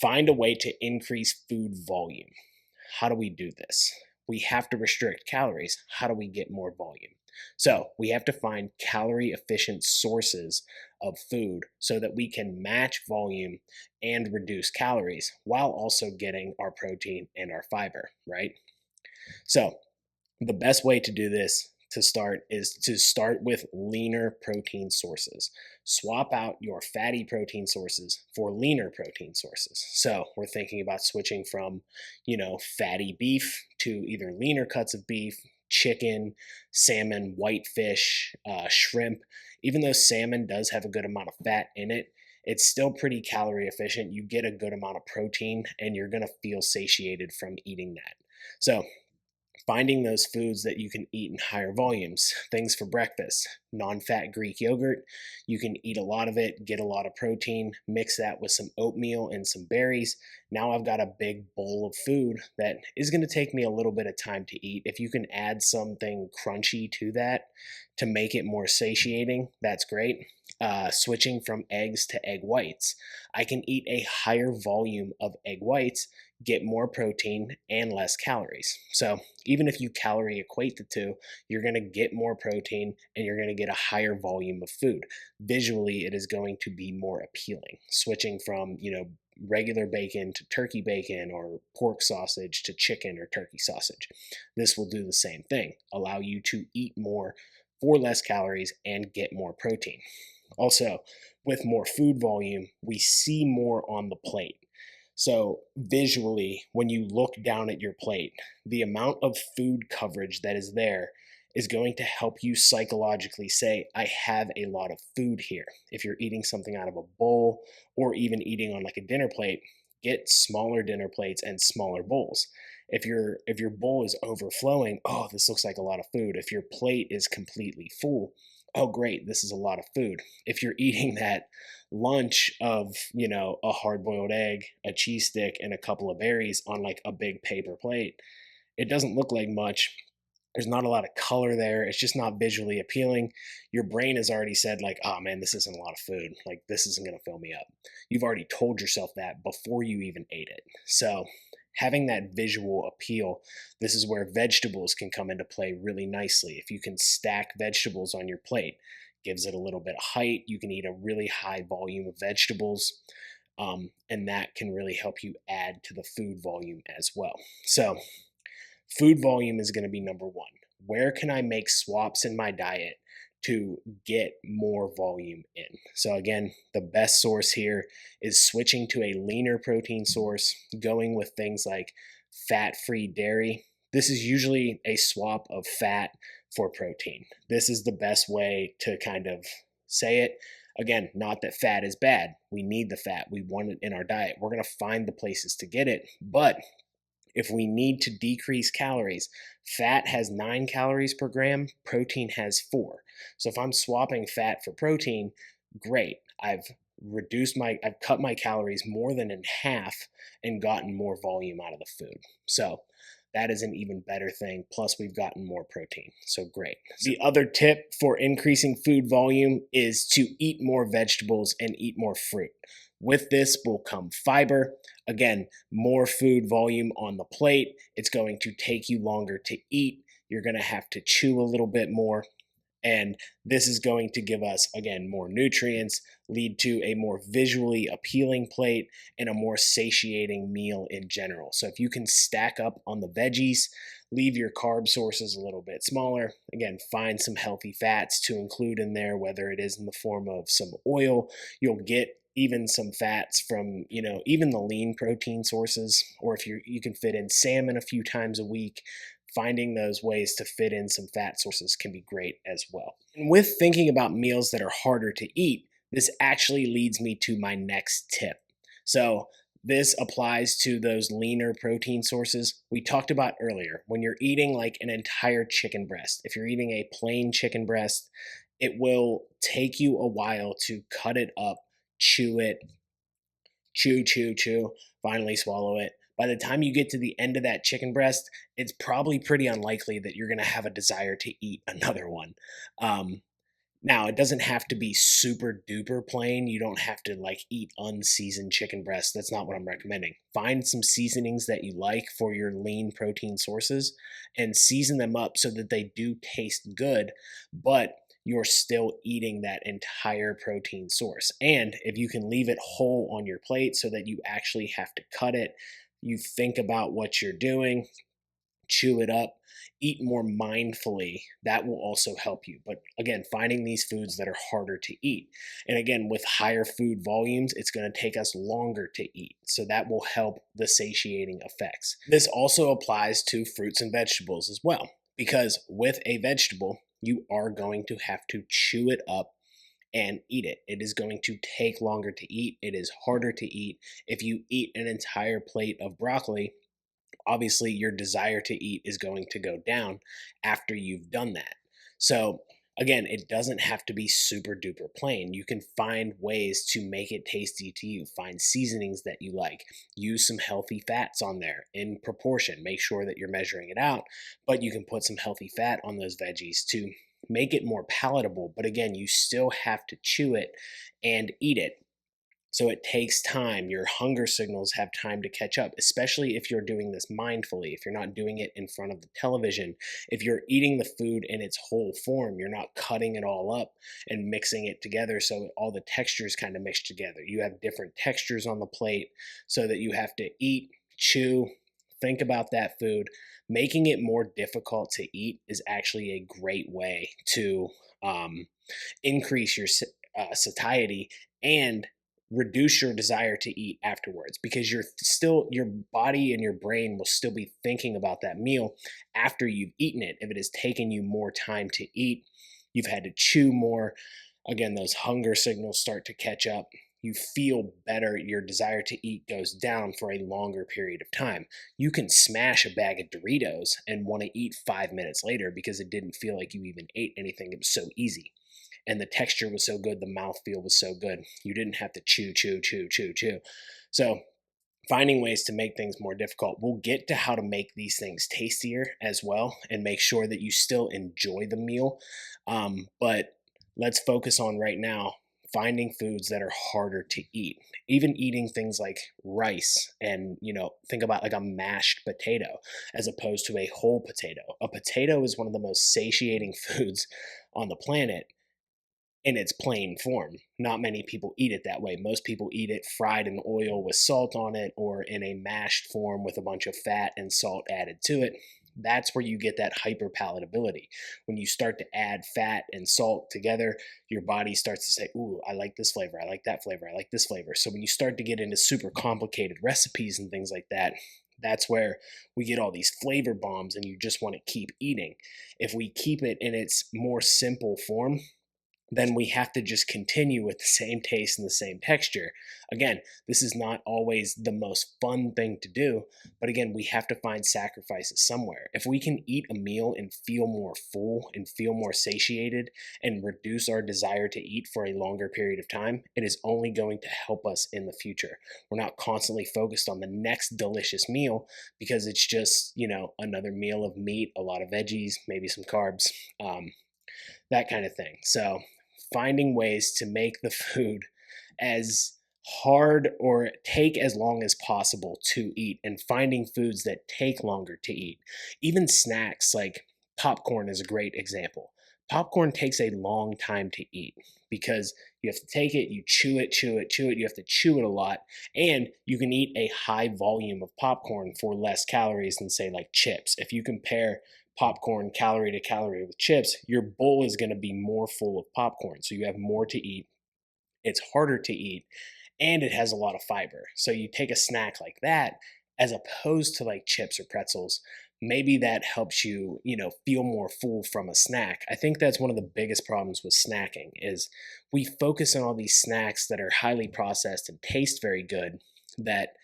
find a way to increase food volume. How do we do this? We have to restrict calories. How do we get more volume? So we have to find calorie efficient sources of food so that we can match volume and reduce calories while also getting our protein and our fiber, right? So the best way to do this to start is to start with leaner protein sources. Swap out your fatty protein sources for leaner protein sources. So we're thinking about switching from, fatty beef to either leaner cuts of beef, chicken, salmon, whitefish, shrimp. Even though salmon does have a good amount of fat in it, it's still pretty calorie efficient. You get a good amount of protein and you're going to feel satiated from eating that. So finding those foods that you can eat in higher volumes. Things for breakfast, non-fat Greek yogurt. You can eat a lot of it, get a lot of protein, mix that with some oatmeal and some berries. Now I've got a big bowl of food that is going to take me a little bit of time to eat. If you can add something crunchy to that to make it more satiating, that's great. Switching from eggs to egg whites. I can eat a higher volume of egg whites, get more protein and less calories. So even if you calorie equate the two, you're going to get more protein and you're going to get a higher volume of food. Visually, it is going to be more appealing. Switching from, regular bacon to turkey bacon, or pork sausage to chicken or turkey sausage. This will do the same thing, allow you to eat more for less calories and get more protein. Also, with more food volume, we see more on the plate. So visually, when you look down at your plate, the amount of food coverage that is there is going to help you psychologically say, I have a lot of food here. If you're eating something out of a bowl or even eating on like a dinner plate, get smaller dinner plates and smaller bowls. If your bowl is overflowing, oh, this looks like a lot of food. If your plate is completely full, oh great, this is a lot of food. If you're eating that lunch of, a hard-boiled egg, a cheese stick, and a couple of berries on like a big paper plate, it doesn't look like much. There's not a lot of color there. It's just not visually appealing. Your brain has already said like, oh man, this isn't a lot of food. Like this isn't going to fill me up. You've already told yourself that before you even ate it. So having that visual appeal, this is where vegetables can come into play really nicely. If you can stack vegetables on your plate, gives it a little bit of height. You can eat a really high volume of vegetables, and that can really help you add to the food volume as well. So, food volume is going to be number one. Where can I make swaps in my diet to get more volume in? So, again, the best source here is switching to a leaner protein source, going with things like fat free dairy. This is usually a swap of fat for protein. This is the best way to kind of say it. Again, not that fat is bad. We need the fat, we want it in our diet. We're going to find the places to get it. But if we need to decrease calories, fat has 9 calories per gram, protein has 4. So if I'm swapping fat for protein, great. I've cut my calories more than in half and gotten more volume out of the food. So that is an even better thing. Plus, we've gotten more protein. So great. The other tip for increasing food volume is to eat more vegetables and eat more fruit. With this will come fiber. Again, more food volume on the plate. It's going to take you longer to eat. You're going to have to chew a little bit more. And this is going to give us, again, more nutrients, lead to a more visually appealing plate and a more satiating meal in general. So if you can stack up on the veggies, leave your carb sources a little bit smaller, again, find some healthy fats to include in there, whether it is in the form of some oil, you'll get even some fats from, even the lean protein sources, or if you can fit in salmon a few times a week, finding those ways to fit in some fat sources can be great as well. And with thinking about meals that are harder to eat, this actually leads me to my next tip. So this applies to those leaner protein sources we talked about earlier. When you're eating like an entire chicken breast, if you're eating a plain chicken breast, it will take you a while to cut it up, chew it, chew, finally swallow it. By the time you get to the end of that chicken breast, it's probably pretty unlikely that you're going to have a desire to eat another one. Now, it doesn't have to be super duper plain. You don't have to like eat unseasoned chicken breast. That's not what I'm recommending. Find some seasonings that you like for your lean protein sources and season them up so that they do taste good, but you're still eating that entire protein source. And if you can leave it whole on your plate so that you actually have to cut it, you think about what you're doing, chew it up, eat more mindfully, that will also help you. But again, finding these foods that are harder to eat. And again, with higher food volumes, it's going to take us longer to eat. So that will help the satiating effects. This also applies to fruits and vegetables as well, because with a vegetable, you are going to have to chew it up and eat it. It is going to take longer to eat. It is harder to eat. If you eat an entire plate of broccoli, obviously your desire to eat is going to go down after you've done that. So again, it doesn't have to be super duper plain. You can find ways to make it tasty to you. Find seasonings that you like. Use some healthy fats on there in proportion. Make sure that you're measuring it out, but you can put some healthy fat on those veggies to make it more palatable. But again, you still have to chew it and eat it. So it takes time. Your hunger signals have time to catch up, especially if you're doing this mindfully, if you're not doing it in front of the television, if you're eating the food in its whole form, you're not cutting it all up and mixing it together so all the textures kind of mix together. You have different textures on the plate so that you have to eat, chew, think about that food. Making it more difficult to eat is actually a great way to increase your satiety and reduce your desire to eat afterwards, because your body and your brain will still be thinking about that meal after you've eaten it. If it has taken you more time to eat, you've had to chew more, again, those hunger signals start to catch up. You feel better, your desire to eat goes down for a longer period of time. You can smash a bag of Doritos and want to eat 5 minutes later because it didn't feel like you even ate anything. It was so easy. And the texture was so good, the mouthfeel was so good. You didn't have to chew. So finding ways to make things more difficult. We'll get to how to make these things tastier as well and make sure that you still enjoy the meal. But let's focus on right now finding foods that are harder to eat, even eating things like rice and, think about like a mashed potato as opposed to a whole potato. A potato is one of the most satiating foods on the planet in its plain form. Not many people eat it that way. Most people eat it fried in oil with salt on it or in a mashed form with a bunch of fat and salt added to it. That's where you get that hyperpalatability. When you start to add fat and salt together, your body starts to say, "Ooh, I like this flavor. I like that flavor. I like this flavor." So when you start to get into super complicated recipes and things like that, that's where we get all these flavor bombs and you just want to keep eating. If we keep it in its more simple form, then we have to just continue with the same taste and the same texture. Again, this is not always the most fun thing to do, but again, we have to find sacrifices somewhere. If we can eat a meal and feel more full and feel more satiated and reduce our desire to eat for a longer period of time, it is only going to help us in the future. We're not constantly focused on the next delicious meal because it's just, another meal of meat, a lot of veggies, maybe some carbs. That kind of thing. So, finding ways to make the food as hard or take as long as possible to eat and finding foods that take longer to eat. Even snacks like popcorn is a great example. Popcorn takes a long time to eat because you have to take it, you chew it, chew it, chew it. You have to chew it a lot. And you can eat a high volume of popcorn for less calories than, say, like chips. If you compare popcorn calorie to calorie with chips, your bowl is going to be more full of popcorn. So you have more to eat. It's harder to eat and it has a lot of fiber. So you take a snack like that as opposed to like chips or pretzels. Maybe that helps you, feel more full from a snack. I think that's one of the biggest problems with snacking is we focus on all these snacks that are highly processed and taste very good that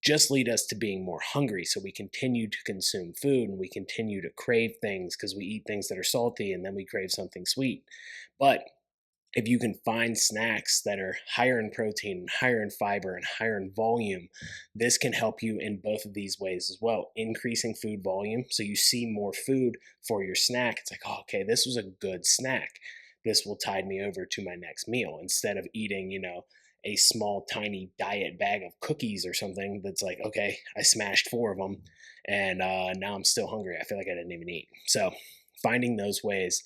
just lead us to being more hungry. So we continue to consume food and we continue to crave things because we eat things that are salty and then we crave something sweet. But if you can find snacks that are higher in protein, higher in fiber, and higher in volume, this can help you in both of these ways as well. Increasing food volume, so you see more food for your snack. It's like, oh, okay, this was a good snack. This will tide me over to my next meal instead of eating, a small, tiny diet bag of cookies or something that's like, okay, I smashed 4 of them and now I'm still hungry. I feel like I didn't even eat. So, finding those ways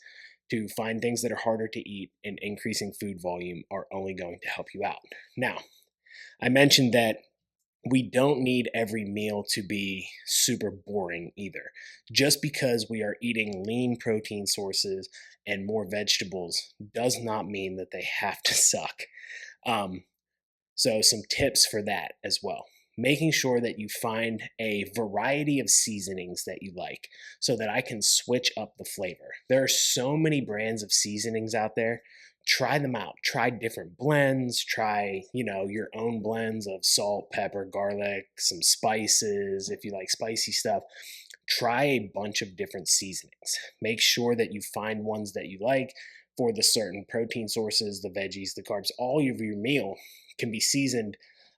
to find things that are harder to eat and increasing food volume are only going to help you out. Now, I mentioned that we don't need every meal to be super boring either. Just because we are eating lean protein sources and more vegetables does not mean that they have to suck. Um, so, some tips for that as well. Making sure that you find a variety of seasonings that you like so that I can switch up the flavor. There are so many brands of seasonings out there. Try them out. Try different blends. Try, your own blends of salt, pepper, garlic, some spices if you like spicy stuff. Try a bunch of different seasonings. Make sure that you find ones that you like for the certain protein sources, the veggies, the carbs. All of your meal can be seasoned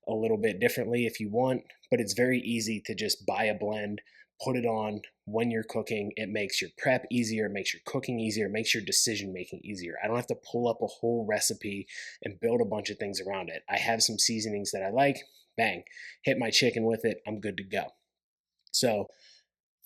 a little bit differently if you want, but it's very easy to just buy a blend, put it on when you're cooking. It makes your prep easier, it makes your cooking easier, it makes your decision making easier. I don't have to pull up a whole recipe and build a bunch of things around it. I have some seasonings that I like, bang, hit my chicken with it, I'm good to go. So,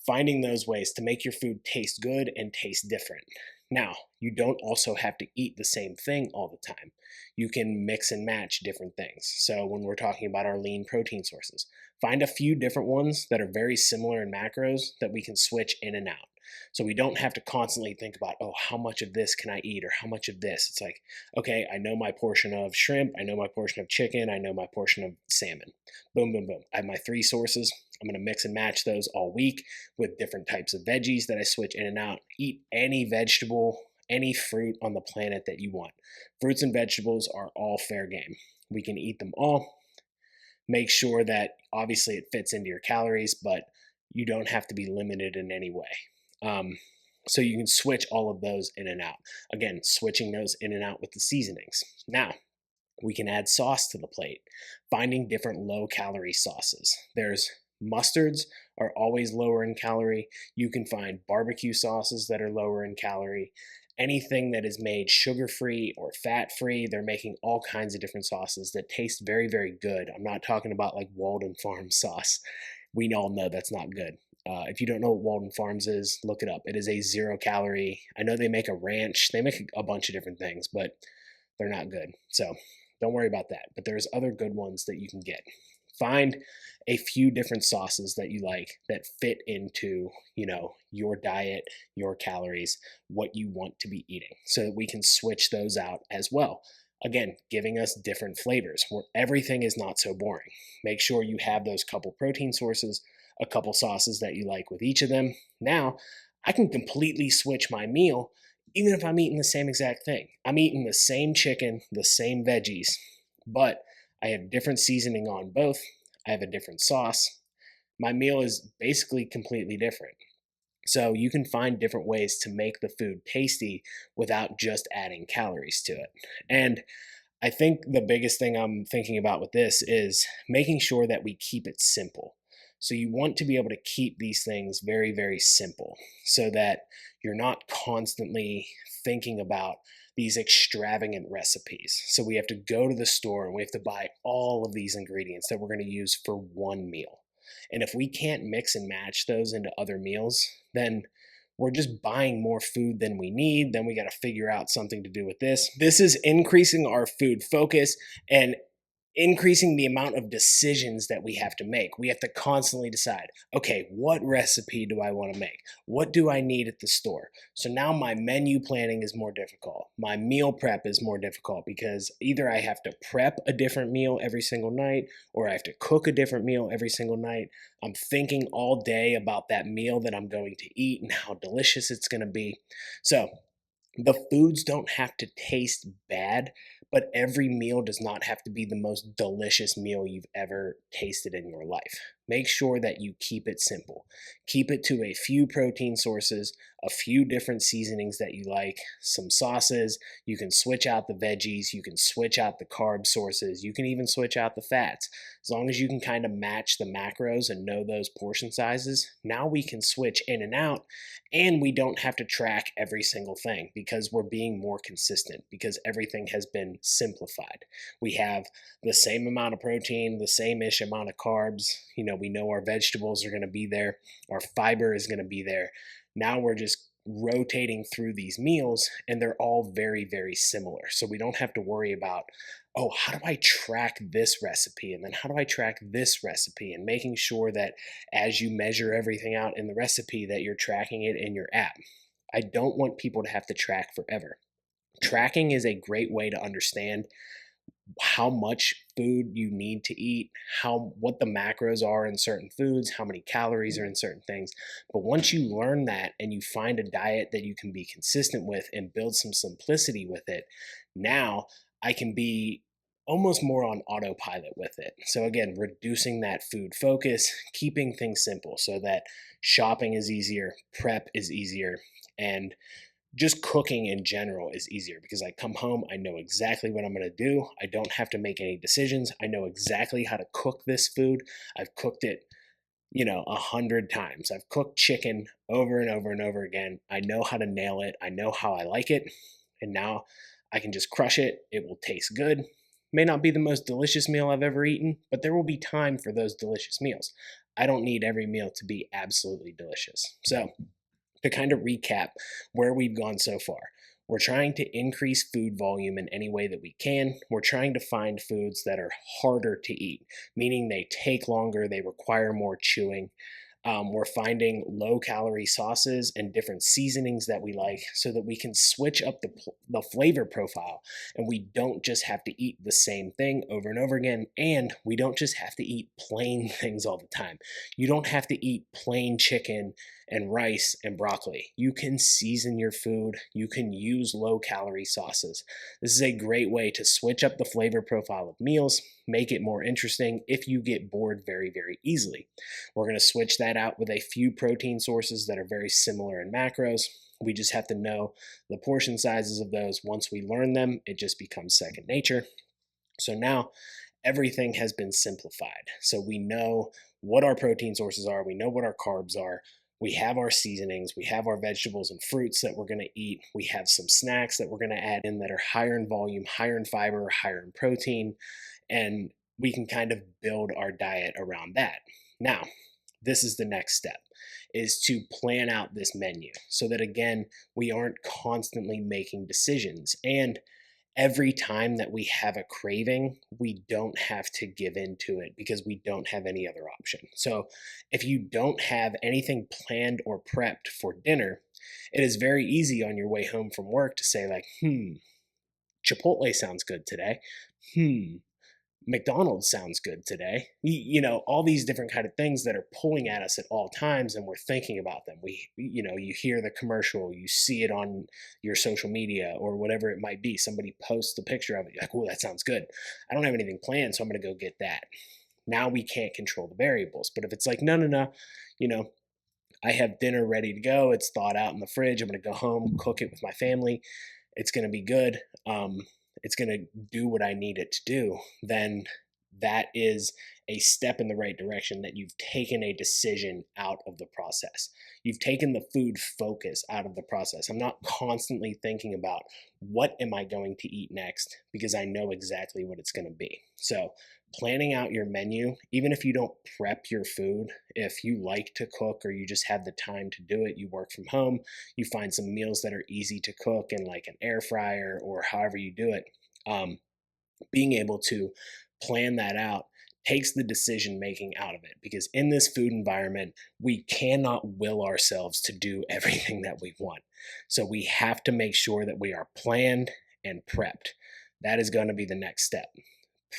finding those ways to make your food taste good and taste different. Now, you don't also have to eat the same thing all the time. You can mix and match different things. So, when we're talking about our lean protein sources, find a few different ones that are very similar in macros that we can switch in and out. So, we don't have to constantly think about, oh, how much of this can I eat or how much of this? It's like, okay, I know my portion of shrimp, I know my portion of chicken, I know my portion of salmon. Boom, boom, boom. I have my 3 sources. I'm going to mix and match those all week with different types of veggies that I switch in and out. Eat any vegetable, any fruit on the planet that you want. Fruits and vegetables are all fair game. We can eat them all. Make sure that obviously it fits into your calories, but you don't have to be limited in any way. So you can switch all of those in and out. Again, switching those in and out with the seasonings. Now, we can add sauce to the plate, finding different low calorie sauces. There's mustards are always lower in calorie. You can find barbecue sauces that are lower in calorie. anything that is made sugar-free or fat-free. They're making all kinds of different sauces that taste very, very good. I'm not talking about like Walden Farms sauce. We all know that's not good. If you don't know what Walden Farms is, look it up. It is a 0-calorie. I know they make a ranch. They make a bunch of different things, but they're not good. So don't worry about that. But there's other good ones that you can get. Find a few different sauces that you like that fit into, your diet, your calories, what you want to be eating, so that we can switch those out as well. Again, giving us different flavors where everything is not so boring. Make sure you have those couple protein sources, a couple sauces that you like with each of them. Now, I can completely switch my meal even if I'm eating the same exact thing. I'm eating the same chicken, the same veggies, but I have different seasoning on both. I have a different sauce. My meal is basically completely different. So you can find different ways to make the food tasty without just adding calories to it. And I think the biggest thing I'm thinking about with this is making sure that we keep it simple. So you want to be able to keep these things very, very simple so that you're not constantly thinking about these extravagant recipes. So we have to go to the store and we have to buy all of these ingredients that we're going to use for one meal. And if we can't mix and match those into other meals, then we're just buying more food than we need. Then we got to figure out something to do with this. This is increasing our food focus and increasing the amount of decisions that we have to make. We have to constantly decide, okay, what recipe do I want to make? What do I need at the store? So now my menu planning is more difficult. My meal prep is more difficult because either I have to prep a different meal every single night or I have to cook a different meal every single night. I'm thinking all day about that meal that I'm going to eat and how delicious it's going to be. So the foods don't have to taste bad, but every meal does not have to be the most delicious meal you've ever tasted in your life. Make sure that you keep it simple. Keep it to a few protein sources, a few different seasonings that you like, some sauces. You can switch out the veggies, you can switch out the carb sources, you can even switch out the fats. As long as you can kind of match the macros and know those portion sizes, now we can switch in and out, and we don't have to track every single thing because we're being more consistent, because everything has been simplified. We have the same amount of protein, the same-ish amount of carbs. We know our vegetables are going to be there, our fiber is going to be there. Now we're just rotating through these meals and they're all very, very similar. So we don't have to worry about, oh, how do I track this recipe? And then how do I track this recipe? And making sure that as you measure everything out in the recipe that you're tracking it in your app. I don't want people to have to track forever. Tracking is a great way to understand how much food you need to eat, what the macros are in certain foods, how many calories are in certain things. But once you learn that and you find a diet that you can be consistent with and build some simplicity with it, now I can be almost more on autopilot with it. So again, reducing that food focus, keeping things simple so that shopping is easier, prep is easier, and just cooking in general is easier because I come home, I know exactly what I'm going to do. I don't have to make any decisions. I know exactly how to cook this food. I've cooked it, 100 times. I've cooked chicken over and over and over again. I know how to nail it. I know how I like it. And now I can just crush it. It will taste good. May not be the most delicious meal I've ever eaten, but there will be time for those delicious meals. I don't need every meal to be absolutely delicious. So, to kind of recap where we've gone so far, we're trying to increase food volume in any way that we can. We're trying to find foods that are harder to eat, meaning they take longer, they require more chewing. We're finding low-calorie sauces and different seasonings that we like so that we can switch up the flavor profile and we don't just have to eat the same thing over and over again, and we don't just have to eat plain things all the time. You don't have to eat plain chicken and rice and broccoli. You can season your food. You can use low-calorie sauces. This is a great way to switch up the flavor profile of meals, make it more interesting if you get bored very, very easily. We're going to switch that out with a few protein sources that are very similar in macros. We just have to know the portion sizes of those. Once we learn them, it just becomes second nature. So now everything has been simplified. So we know what our protein sources are. We know what our carbs are. We have our seasonings, we have our vegetables and fruits that we're going to eat, we have some snacks that we're going to add in that are higher in volume, higher in fiber, higher in protein, and we can kind of build our diet around that. Now, this is the next step, is to plan out this menu so that again we aren't constantly making decisions, and every time that we have a craving, we don't have to give in to it because we don't have any other option. So, if you don't have anything planned or prepped for dinner, it is very easy on your way home from work to say, like, Chipotle sounds good today. McDonald's sounds good today. All these different kind of things that are pulling at us at all times, and we're thinking about them. You hear the commercial, you see it on your social media or whatever it might be. Somebody posts a picture of it. You're like, oh, that sounds good. I don't have anything planned, so I'm going to go get that. Now we can't control the variables. But if it's like, no, you know, I have dinner ready to go. It's thawed out in the fridge. I'm going to go home, cook it with my family. It's going to be good. It's going to do what I need it to do. Then that is a step in the right direction, that you've taken a decision out of the process. You've taken the food focus out of the process. I'm not constantly thinking about what am I going to eat next because I know exactly what it's going to be. So planning out your menu, even if you don't prep your food, if you like to cook or you just have the time to do it, you work from home, you find some meals that are easy to cook in like an air fryer or however you do it, being able to plan that out takes the decision making out of it, because in this food environment we cannot will ourselves to do everything that we want. So we have to make sure that we are planned and prepped. That is going to be the next step.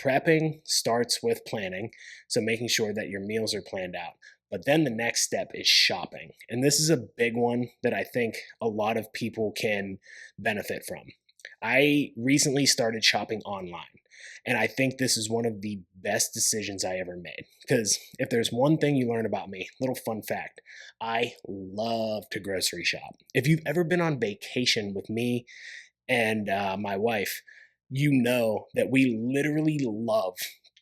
Prepping starts with planning, so making sure that your meals are planned out. But then the next step is shopping. And this is a big one that I think a lot of people can benefit from. I recently started shopping online, and I think this is one of the best decisions I ever made. Because if there's one thing you learn about me, little fun fact, I love to grocery shop. If you've ever been on vacation with me and my wife, you know that we literally love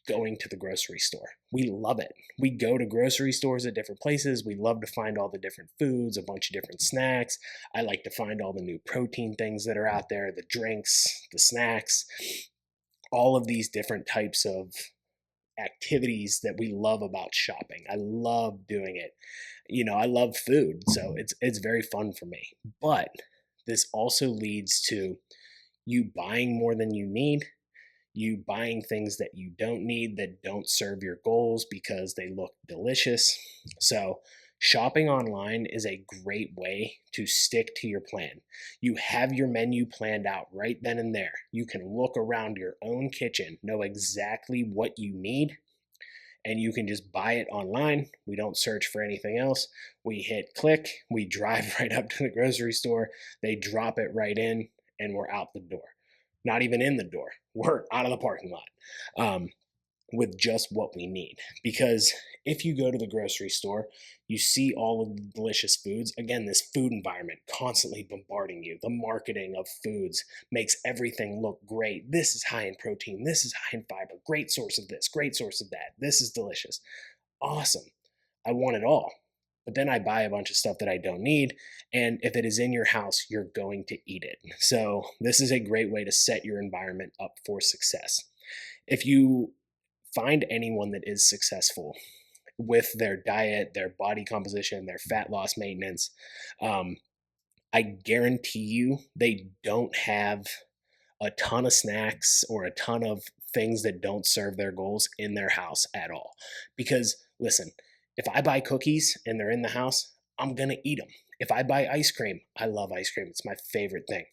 going to the grocery store. We love it. We go to grocery stores at different places. We love to find all the different foods, a bunch of different snacks. I like to find all the new protein things that are out there, the drinks, the snacks, all of these different types of activities that we love about shopping. I love doing it. I love food, so it's very fun for me. But this also leads to you buying more than you need, you buying things that you don't need, that don't serve your goals because they look delicious. So, shopping online is a great way to stick to your plan. You have your menu planned out right then and there. You can look around your own kitchen, know exactly what you need, and you can just buy it online. We don't search for anything else. We hit click, we drive right up to the grocery store, they drop it right in, and we're out the door. Not even in the door, we're out of the parking lot with just what we need. Because if you go to the grocery store, you see all of the delicious foods. Again, this food environment constantly bombarding you. The marketing of foods makes everything look great. This is high in protein. This is high in fiber. Great source of this, great source of that. This is delicious. Awesome. I want it all. But then I buy a bunch of stuff that I don't need. And if it is in your house, you're going to eat it. So this is a great way to set your environment up for success. If you find anyone that is successful with their diet, their body composition, their fat loss maintenance, I guarantee you they don't have a ton of snacks or a ton of things that don't serve their goals in their house at all. Because listen, if I buy cookies and they're in the house, I'm going to eat them. If I buy ice cream, I love ice cream. It's my favorite thing.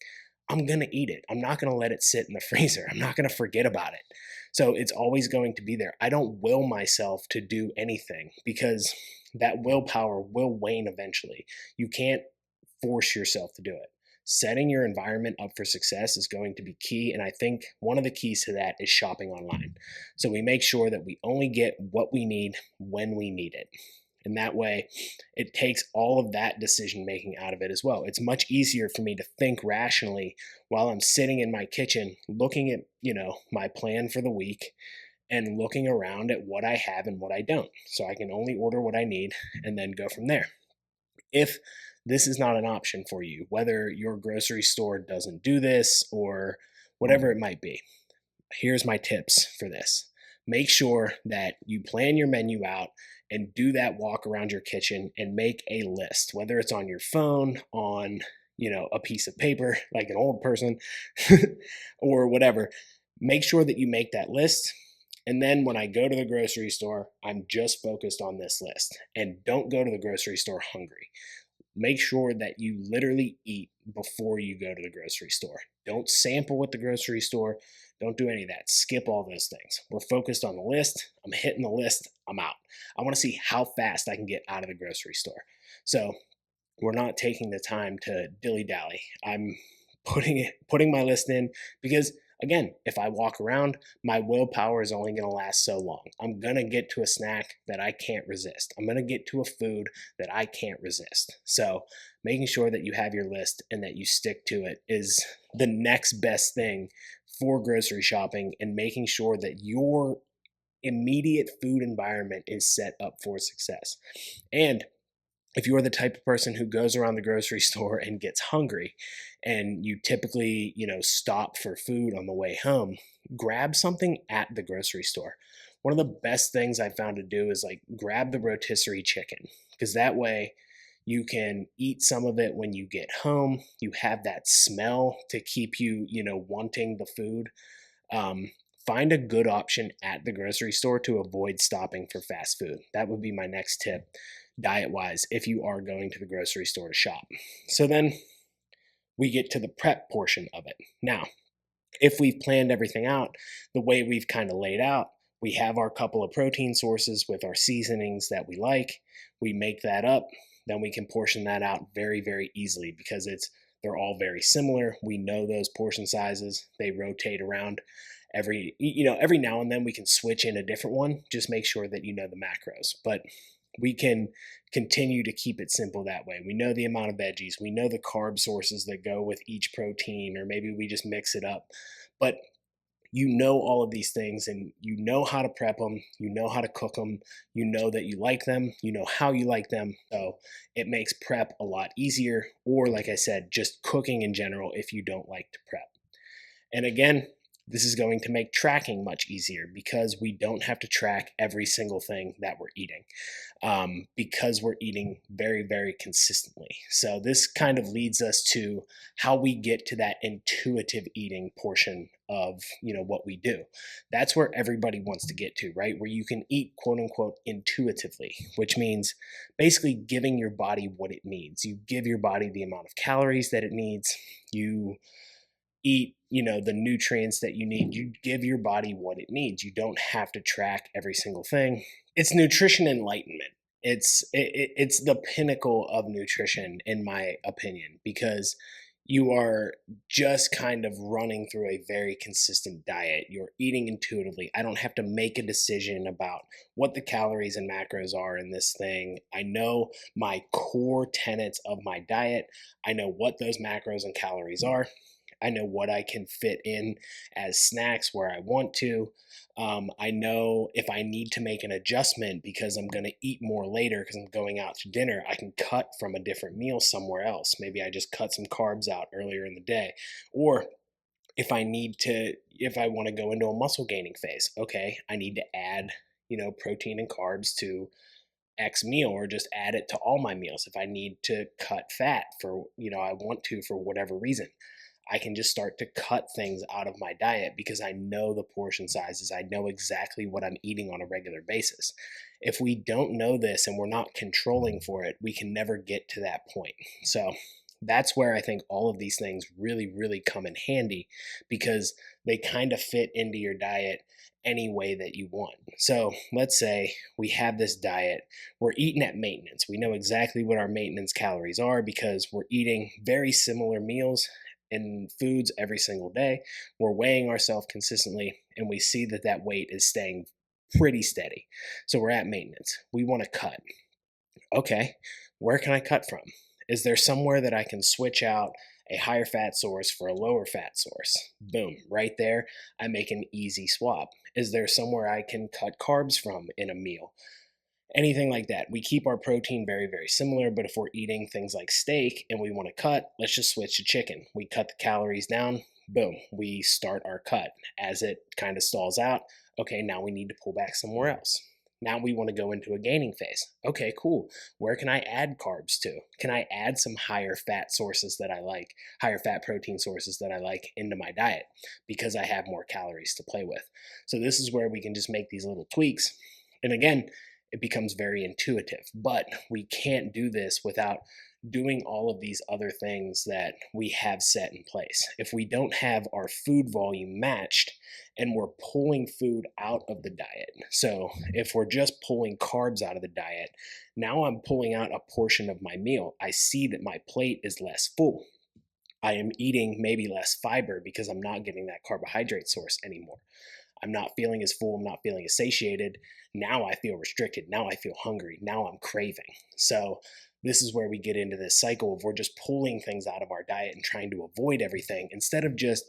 I'm going to eat it. I'm not going to let it sit in the freezer. I'm not going to forget about it. So it's always going to be there. I don't will myself to do anything because that willpower will wane eventually. You can't force yourself to do it. Setting your environment up for success is going to be key. And I think one of the keys to that is shopping online. So we make sure that we only get what we need when we need it. And that way, it takes all of that decision making out of it as well. It's much easier for me to think rationally while I'm sitting in my kitchen, looking at, my plan for the week and looking around at what I have and what I don't. So I can only order what I need and then go from there. If this is not an option for you, whether your grocery store doesn't do this or whatever it might be, here's my tips for this. Make sure that you plan your menu out and do that walk around your kitchen and make a list, whether it's on your phone, on a piece of paper like an old person or whatever. Make sure that you make that list. And then when I go to the grocery store, I'm just focused on this list. And don't go to the grocery store hungry. Make sure that you literally eat before you go to the grocery store. Don't sample with the grocery store. Don't do any of that. Skip all those things. We're focused on the list. I'm hitting the list. I'm out. I want to see how fast I can get out of the grocery store. So we're not taking the time to dilly dally. I'm putting my list in because again, if I walk around, my willpower is only going to last so long. I'm going to get to a snack that I can't resist. I'm going to get to a food that I can't resist. So making sure that you have your list and that you stick to it is the next best thing for grocery shopping, and making sure that your immediate food environment is set up for success. And if you're the type of person who goes around the grocery store and gets hungry and you typically, stop for food on the way home, grab something at the grocery store. One of the best things I found to do is like grab the rotisserie chicken, because that way you can eat some of it when you get home. You have that smell to keep you, wanting the food. Um, find a good option at the grocery store to avoid stopping for fast food. That would be my next tip, diet wise, if you are going to the grocery store to shop. So then we get to the prep portion of it. Now, if we've planned everything out the way we've kind of laid out, we have our couple of protein sources with our seasonings that we like. We make that up, then we can portion that out very, very easily because they're all very similar. We know those portion sizes. They rotate around every now and then. We can switch in a different one. Just make sure that you know the macros. But we can continue to keep it simple that way. We know the amount of veggies. We know the carb sources that go with each protein, or maybe we just mix it up. But you know all of these things, and you know how to prep them, you know how to cook them, you know that you like them, you know how you like them. So it makes prep a lot easier, or like I said, just cooking in general if you don't like to prep. And again, this is going to make tracking much easier because we don't have to track every single thing that we're eating, because we're eating very, very consistently. So this kind of leads us to how we get to that intuitive eating portion of what we do. That's where everybody wants to get to, right? Where you can eat quote unquote intuitively, which means basically giving your body what it needs. You give your body the amount of calories that it needs. You eat the nutrients that you need. You give your body what it needs. You don't have to track every single thing. It's nutrition enlightenment. It's the pinnacle of nutrition, in my opinion, because you are just kind of running through a very consistent diet. You're eating intuitively. I don't have to make a decision about what the calories and macros are in this thing. I know my core tenets of my diet. I know what those macros and calories are. I know what I can fit in as snacks where I want to. I know if I need to make an adjustment because I'm going to eat more later because I'm going out to dinner, I can cut from a different meal somewhere else. Maybe I just cut some carbs out earlier in the day. Or if I want to go into a muscle gaining phase, okay, I need to add, protein and carbs to X meal, or just add it to all my meals. If I need to cut fat for, I want to for whatever reason, I can just start to cut things out of my diet because I know the portion sizes. I know exactly what I'm eating on a regular basis. If we don't know this and we're not controlling for it, we can never get to that point. So that's where I think all of these things really, really come in handy, because they kind of fit into your diet any way that you want. So let's say we have this diet, we're eating at maintenance. We know exactly what our maintenance calories are because we're eating very similar meals and foods every single day. We're weighing ourselves consistently, and we see that that weight is staying pretty steady. So we're at maintenance. We want to cut. Okay, where can I cut from? Is there somewhere that I can switch out a higher fat source for a lower fat source? Boom, right there, I make an easy swap. Is there somewhere I can cut carbs from in a meal? anything like that. We keep our protein very, very similar, but if we're eating things like steak and we want to cut, let's just switch to chicken. We cut the calories down, boom, we start our cut. As it kind of stalls out, okay, now we need to pull back somewhere else. Now we want to go into a gaining phase. Okay, cool. Where can I add carbs to? Can I add some higher fat sources that I like, higher fat protein sources that I like into my diet because I have more calories to play with? So this is where we can just make these little tweaks. And again, it becomes very intuitive, but we can't do this without doing all of these other things that we have set in place. If we don't have our food volume matched and we're pulling food out of the diet, so if we're just pulling carbs out of the diet, now I'm pulling out a portion of my meal. I see that my plate is less full. I am eating maybe less fiber because I'm not getting that carbohydrate source anymore. I'm not feeling as full. I'm not feeling as satiated. Now I feel restricted. Now I feel hungry. Now I'm craving. So this is where we get into this cycle of we're just pulling things out of our diet and trying to avoid everything instead of just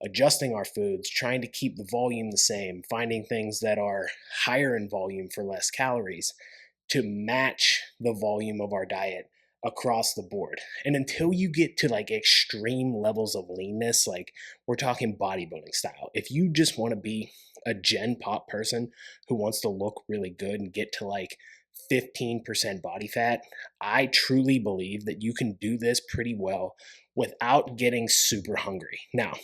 adjusting our foods, trying to keep the volume the same, finding things that are higher in volume for less calories to match the volume of our diet across the board. And until you get to like extreme levels of leanness, like we're talking bodybuilding style, if you just want to be a gen pop person who wants to look really good and get to like 15% body fat, I truly believe that you can do this pretty well without getting super hungry. Now,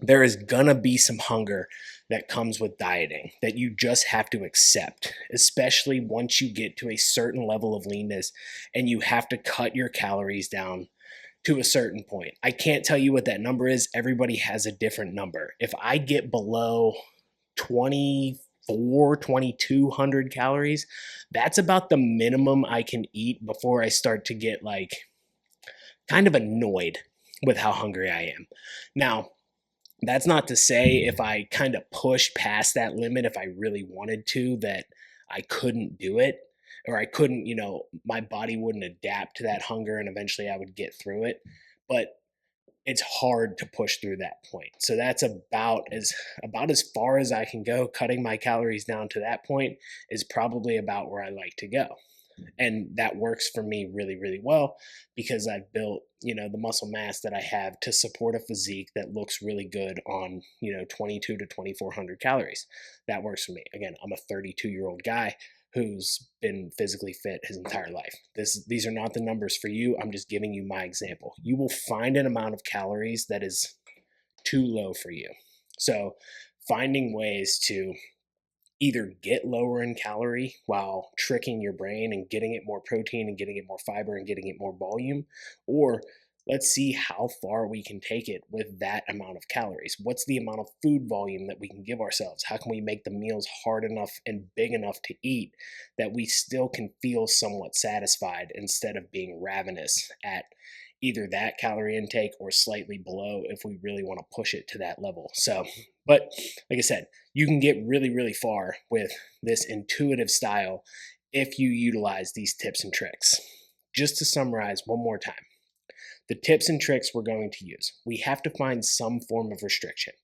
there is gonna be some hunger that comes with dieting that you just have to accept, especially once you get to a certain level of leanness and you have to cut your calories down to a certain point. I can't tell you what that number is. Everybody has a different number. If I get below 2,200 calories, that's about the minimum I can eat before I start to get like kind of annoyed with how hungry I am. Now, that's not to say if I kind of push past that limit, if I really wanted to, that I couldn't do it or I couldn't, my body wouldn't adapt to that hunger and eventually I would get through it. But it's hard to push through that point. So that's about as far as I can go. Cutting my calories down to that point is probably about where I like to go. And that works for me really, really well because I've built, the muscle mass that I have to support a physique that looks really good on, 22 to 2,400 calories. That works for me. Again, I'm a 32-year-old guy who's been physically fit his entire life. These are not the numbers for you. I'm just giving you my example. You will find an amount of calories that is too low for you. So finding ways to either get lower in calorie while tricking your brain and getting it more protein and getting it more fiber and getting it more volume, or let's see how far we can take it with that amount of calories. What's the amount of food volume that we can give ourselves? How can we make the meals hard enough and big enough to eat that we still can feel somewhat satisfied instead of being ravenous at either that calorie intake or slightly below if we really want to push it to that level. So, but like I said, you can get really, really far with this intuitive style if you utilize these tips and tricks. Just to summarize one more time, the tips and tricks we're going to use. We have to find some form of restriction.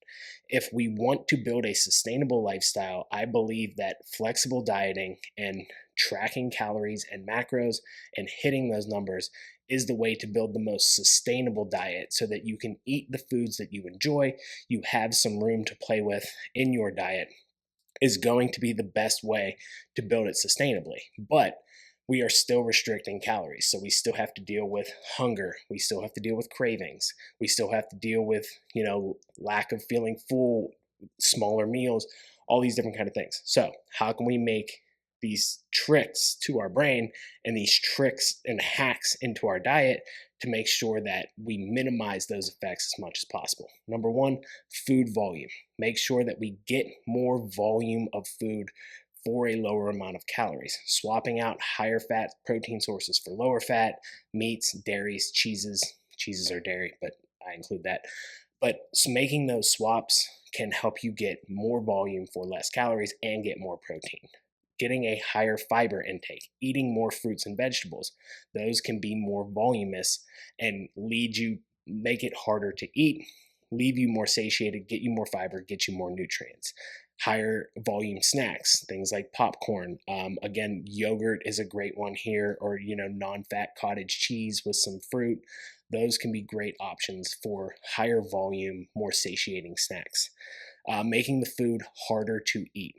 If we want to build a sustainable lifestyle, I believe that flexible dieting and tracking calories and macros and hitting those numbers is the way to build the most sustainable diet so that you can eat the foods that you enjoy, you have some room to play with in your diet, is going to be the best way to build it sustainably. But we are still restricting calories. So we still have to deal with hunger. We still have to deal with cravings. We still have to deal with, lack of feeling full, smaller meals, all these different kind of things. So how can we make these tricks to our brain and these tricks and hacks into our diet to make sure that we minimize those effects as much as possible? Number one, food volume. Make sure that we get more volume of food for a lower amount of calories. Swapping out higher fat protein sources for lower fat, meats, dairies, cheeses. Cheeses are dairy, but I include that. But making those swaps can help you get more volume for less calories and get more protein. Getting a higher fiber intake, eating more fruits and vegetables, those can be more voluminous and make it harder to eat, leave you more satiated, get you more fiber, get you more nutrients. higher volume snacks, things like popcorn. Again, yogurt is a great one here, or non-fat cottage cheese with some fruit. Those can be great options for higher volume, more satiating snacks. Making the food harder to eat.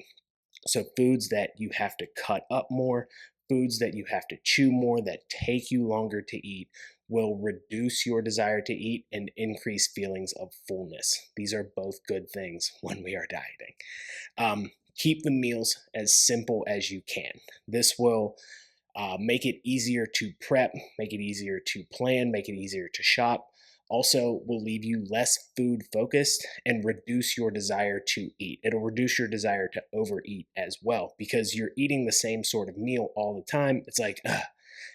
So foods that you have to cut up more, foods that you have to chew more, that take you longer to eat, will reduce your desire to eat and increase feelings of fullness. These are both good things when we are dieting. Keep the meals as simple as you can. This will make it easier to prep, make it easier to plan, make it easier to shop. Also, will leave you less food focused and reduce your desire to eat. It'll reduce your desire to overeat as well because you're eating the same sort of meal all the time. It's like,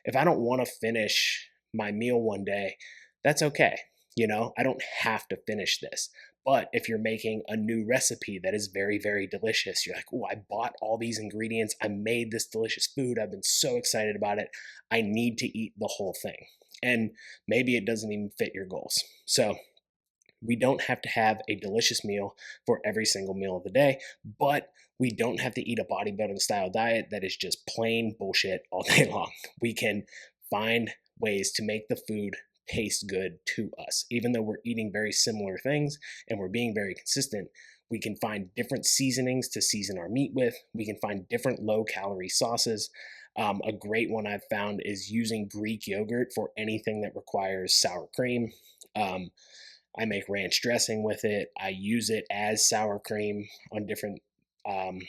if I don't want to finish my meal one day, that's okay. I don't have to finish this. But if you're making a new recipe that is very, very delicious, you're like, oh, I bought all these ingredients. I made this delicious food. I've been so excited about it. I need to eat the whole thing. And maybe it doesn't even fit your goals. So we don't have to have a delicious meal for every single meal of the day, but we don't have to eat a bodybuilding style diet that is just plain bullshit all day long. We can find ways to make the food taste good to us. Even though we're eating very similar things and we're being very consistent, we can find different seasonings to season our meat with. We can find different low calorie sauces. A great one I've found is using Greek yogurt for anything that requires sour cream. I make ranch dressing with it. I use it as sour cream on um,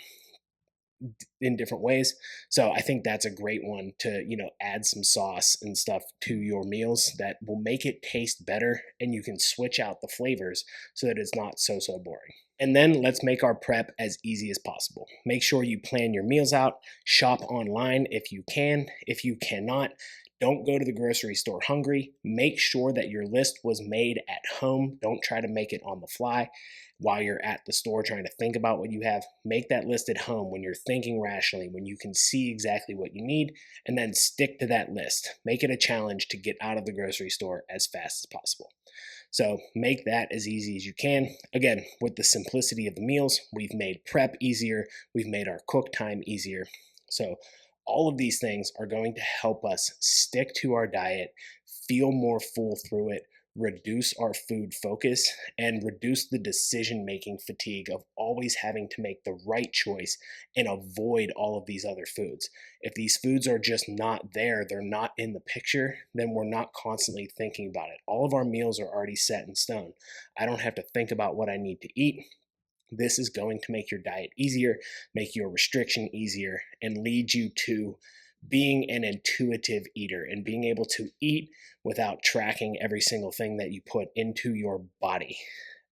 in different ways. So I think that's a great one to, add some sauce and stuff to your meals that will make it taste better, and you can switch out the flavors so that it's not so boring. And then let's make our prep as easy as possible. Make sure you plan your meals out, shop online if you can. If you cannot, don't go to the grocery store hungry. Make sure that your list was made at home. Don't try to make it on the fly while you're at the store trying to think about what you have. Make that list at home when you're thinking rationally, when you can see exactly what you need, and then stick to that list. Make it a challenge to get out of the grocery store as fast as possible. So make that as easy as you can. Again, with the simplicity of the meals, we've made prep easier, we've made our cook time easier. So all of these things are going to help us stick to our diet, feel more full through it, reduce our food focus, and reduce the decision-making fatigue of always having to make the right choice and avoid all of these other foods. If these foods are just not there, they're not in the picture, then we're not constantly thinking about it. All of our meals are already set in stone. I don't have to think about what I need to eat. This is going to make your diet easier, make your restriction easier, and lead you to being an intuitive eater and being able to eat without tracking every single thing that you put into your body.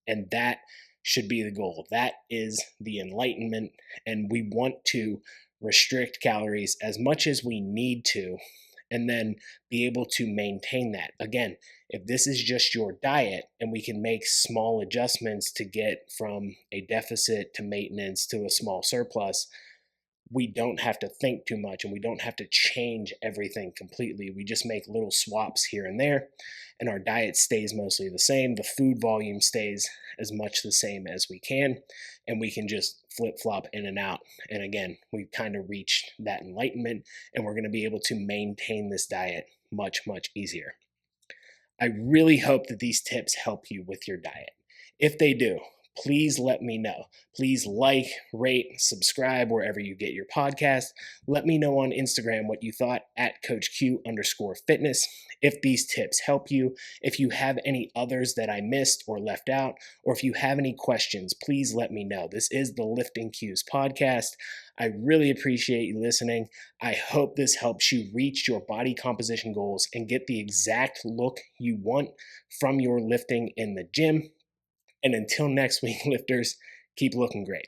And that should be the goal. That is the enlightenment. And we want to restrict calories as much as we need to, and then be able to maintain that. Again, if this is just your diet and we can make small adjustments to get from a deficit to maintenance to a small surplus, we don't have to think too much and we don't have to change everything completely. We just make little swaps here and there, and our diet stays mostly the same. The food volume stays as much the same as we can, and we can just flip flop in and out. And again, we've kind of reached that enlightenment, and we're going to be able to maintain this diet much, much easier. I really hope that these tips help you with your diet. If they do, please let me know. Please like, rate, subscribe wherever you get your podcast. Let me know on Instagram what you thought at CoachQ_fitness. If these tips help you, if you have any others that I missed or left out, or if you have any questions, please let me know. This is the Lifting Cues podcast. I really appreciate you listening. I hope this helps you reach your body composition goals and get the exact look you want from your lifting in the gym. And until next week, lifters, keep looking great.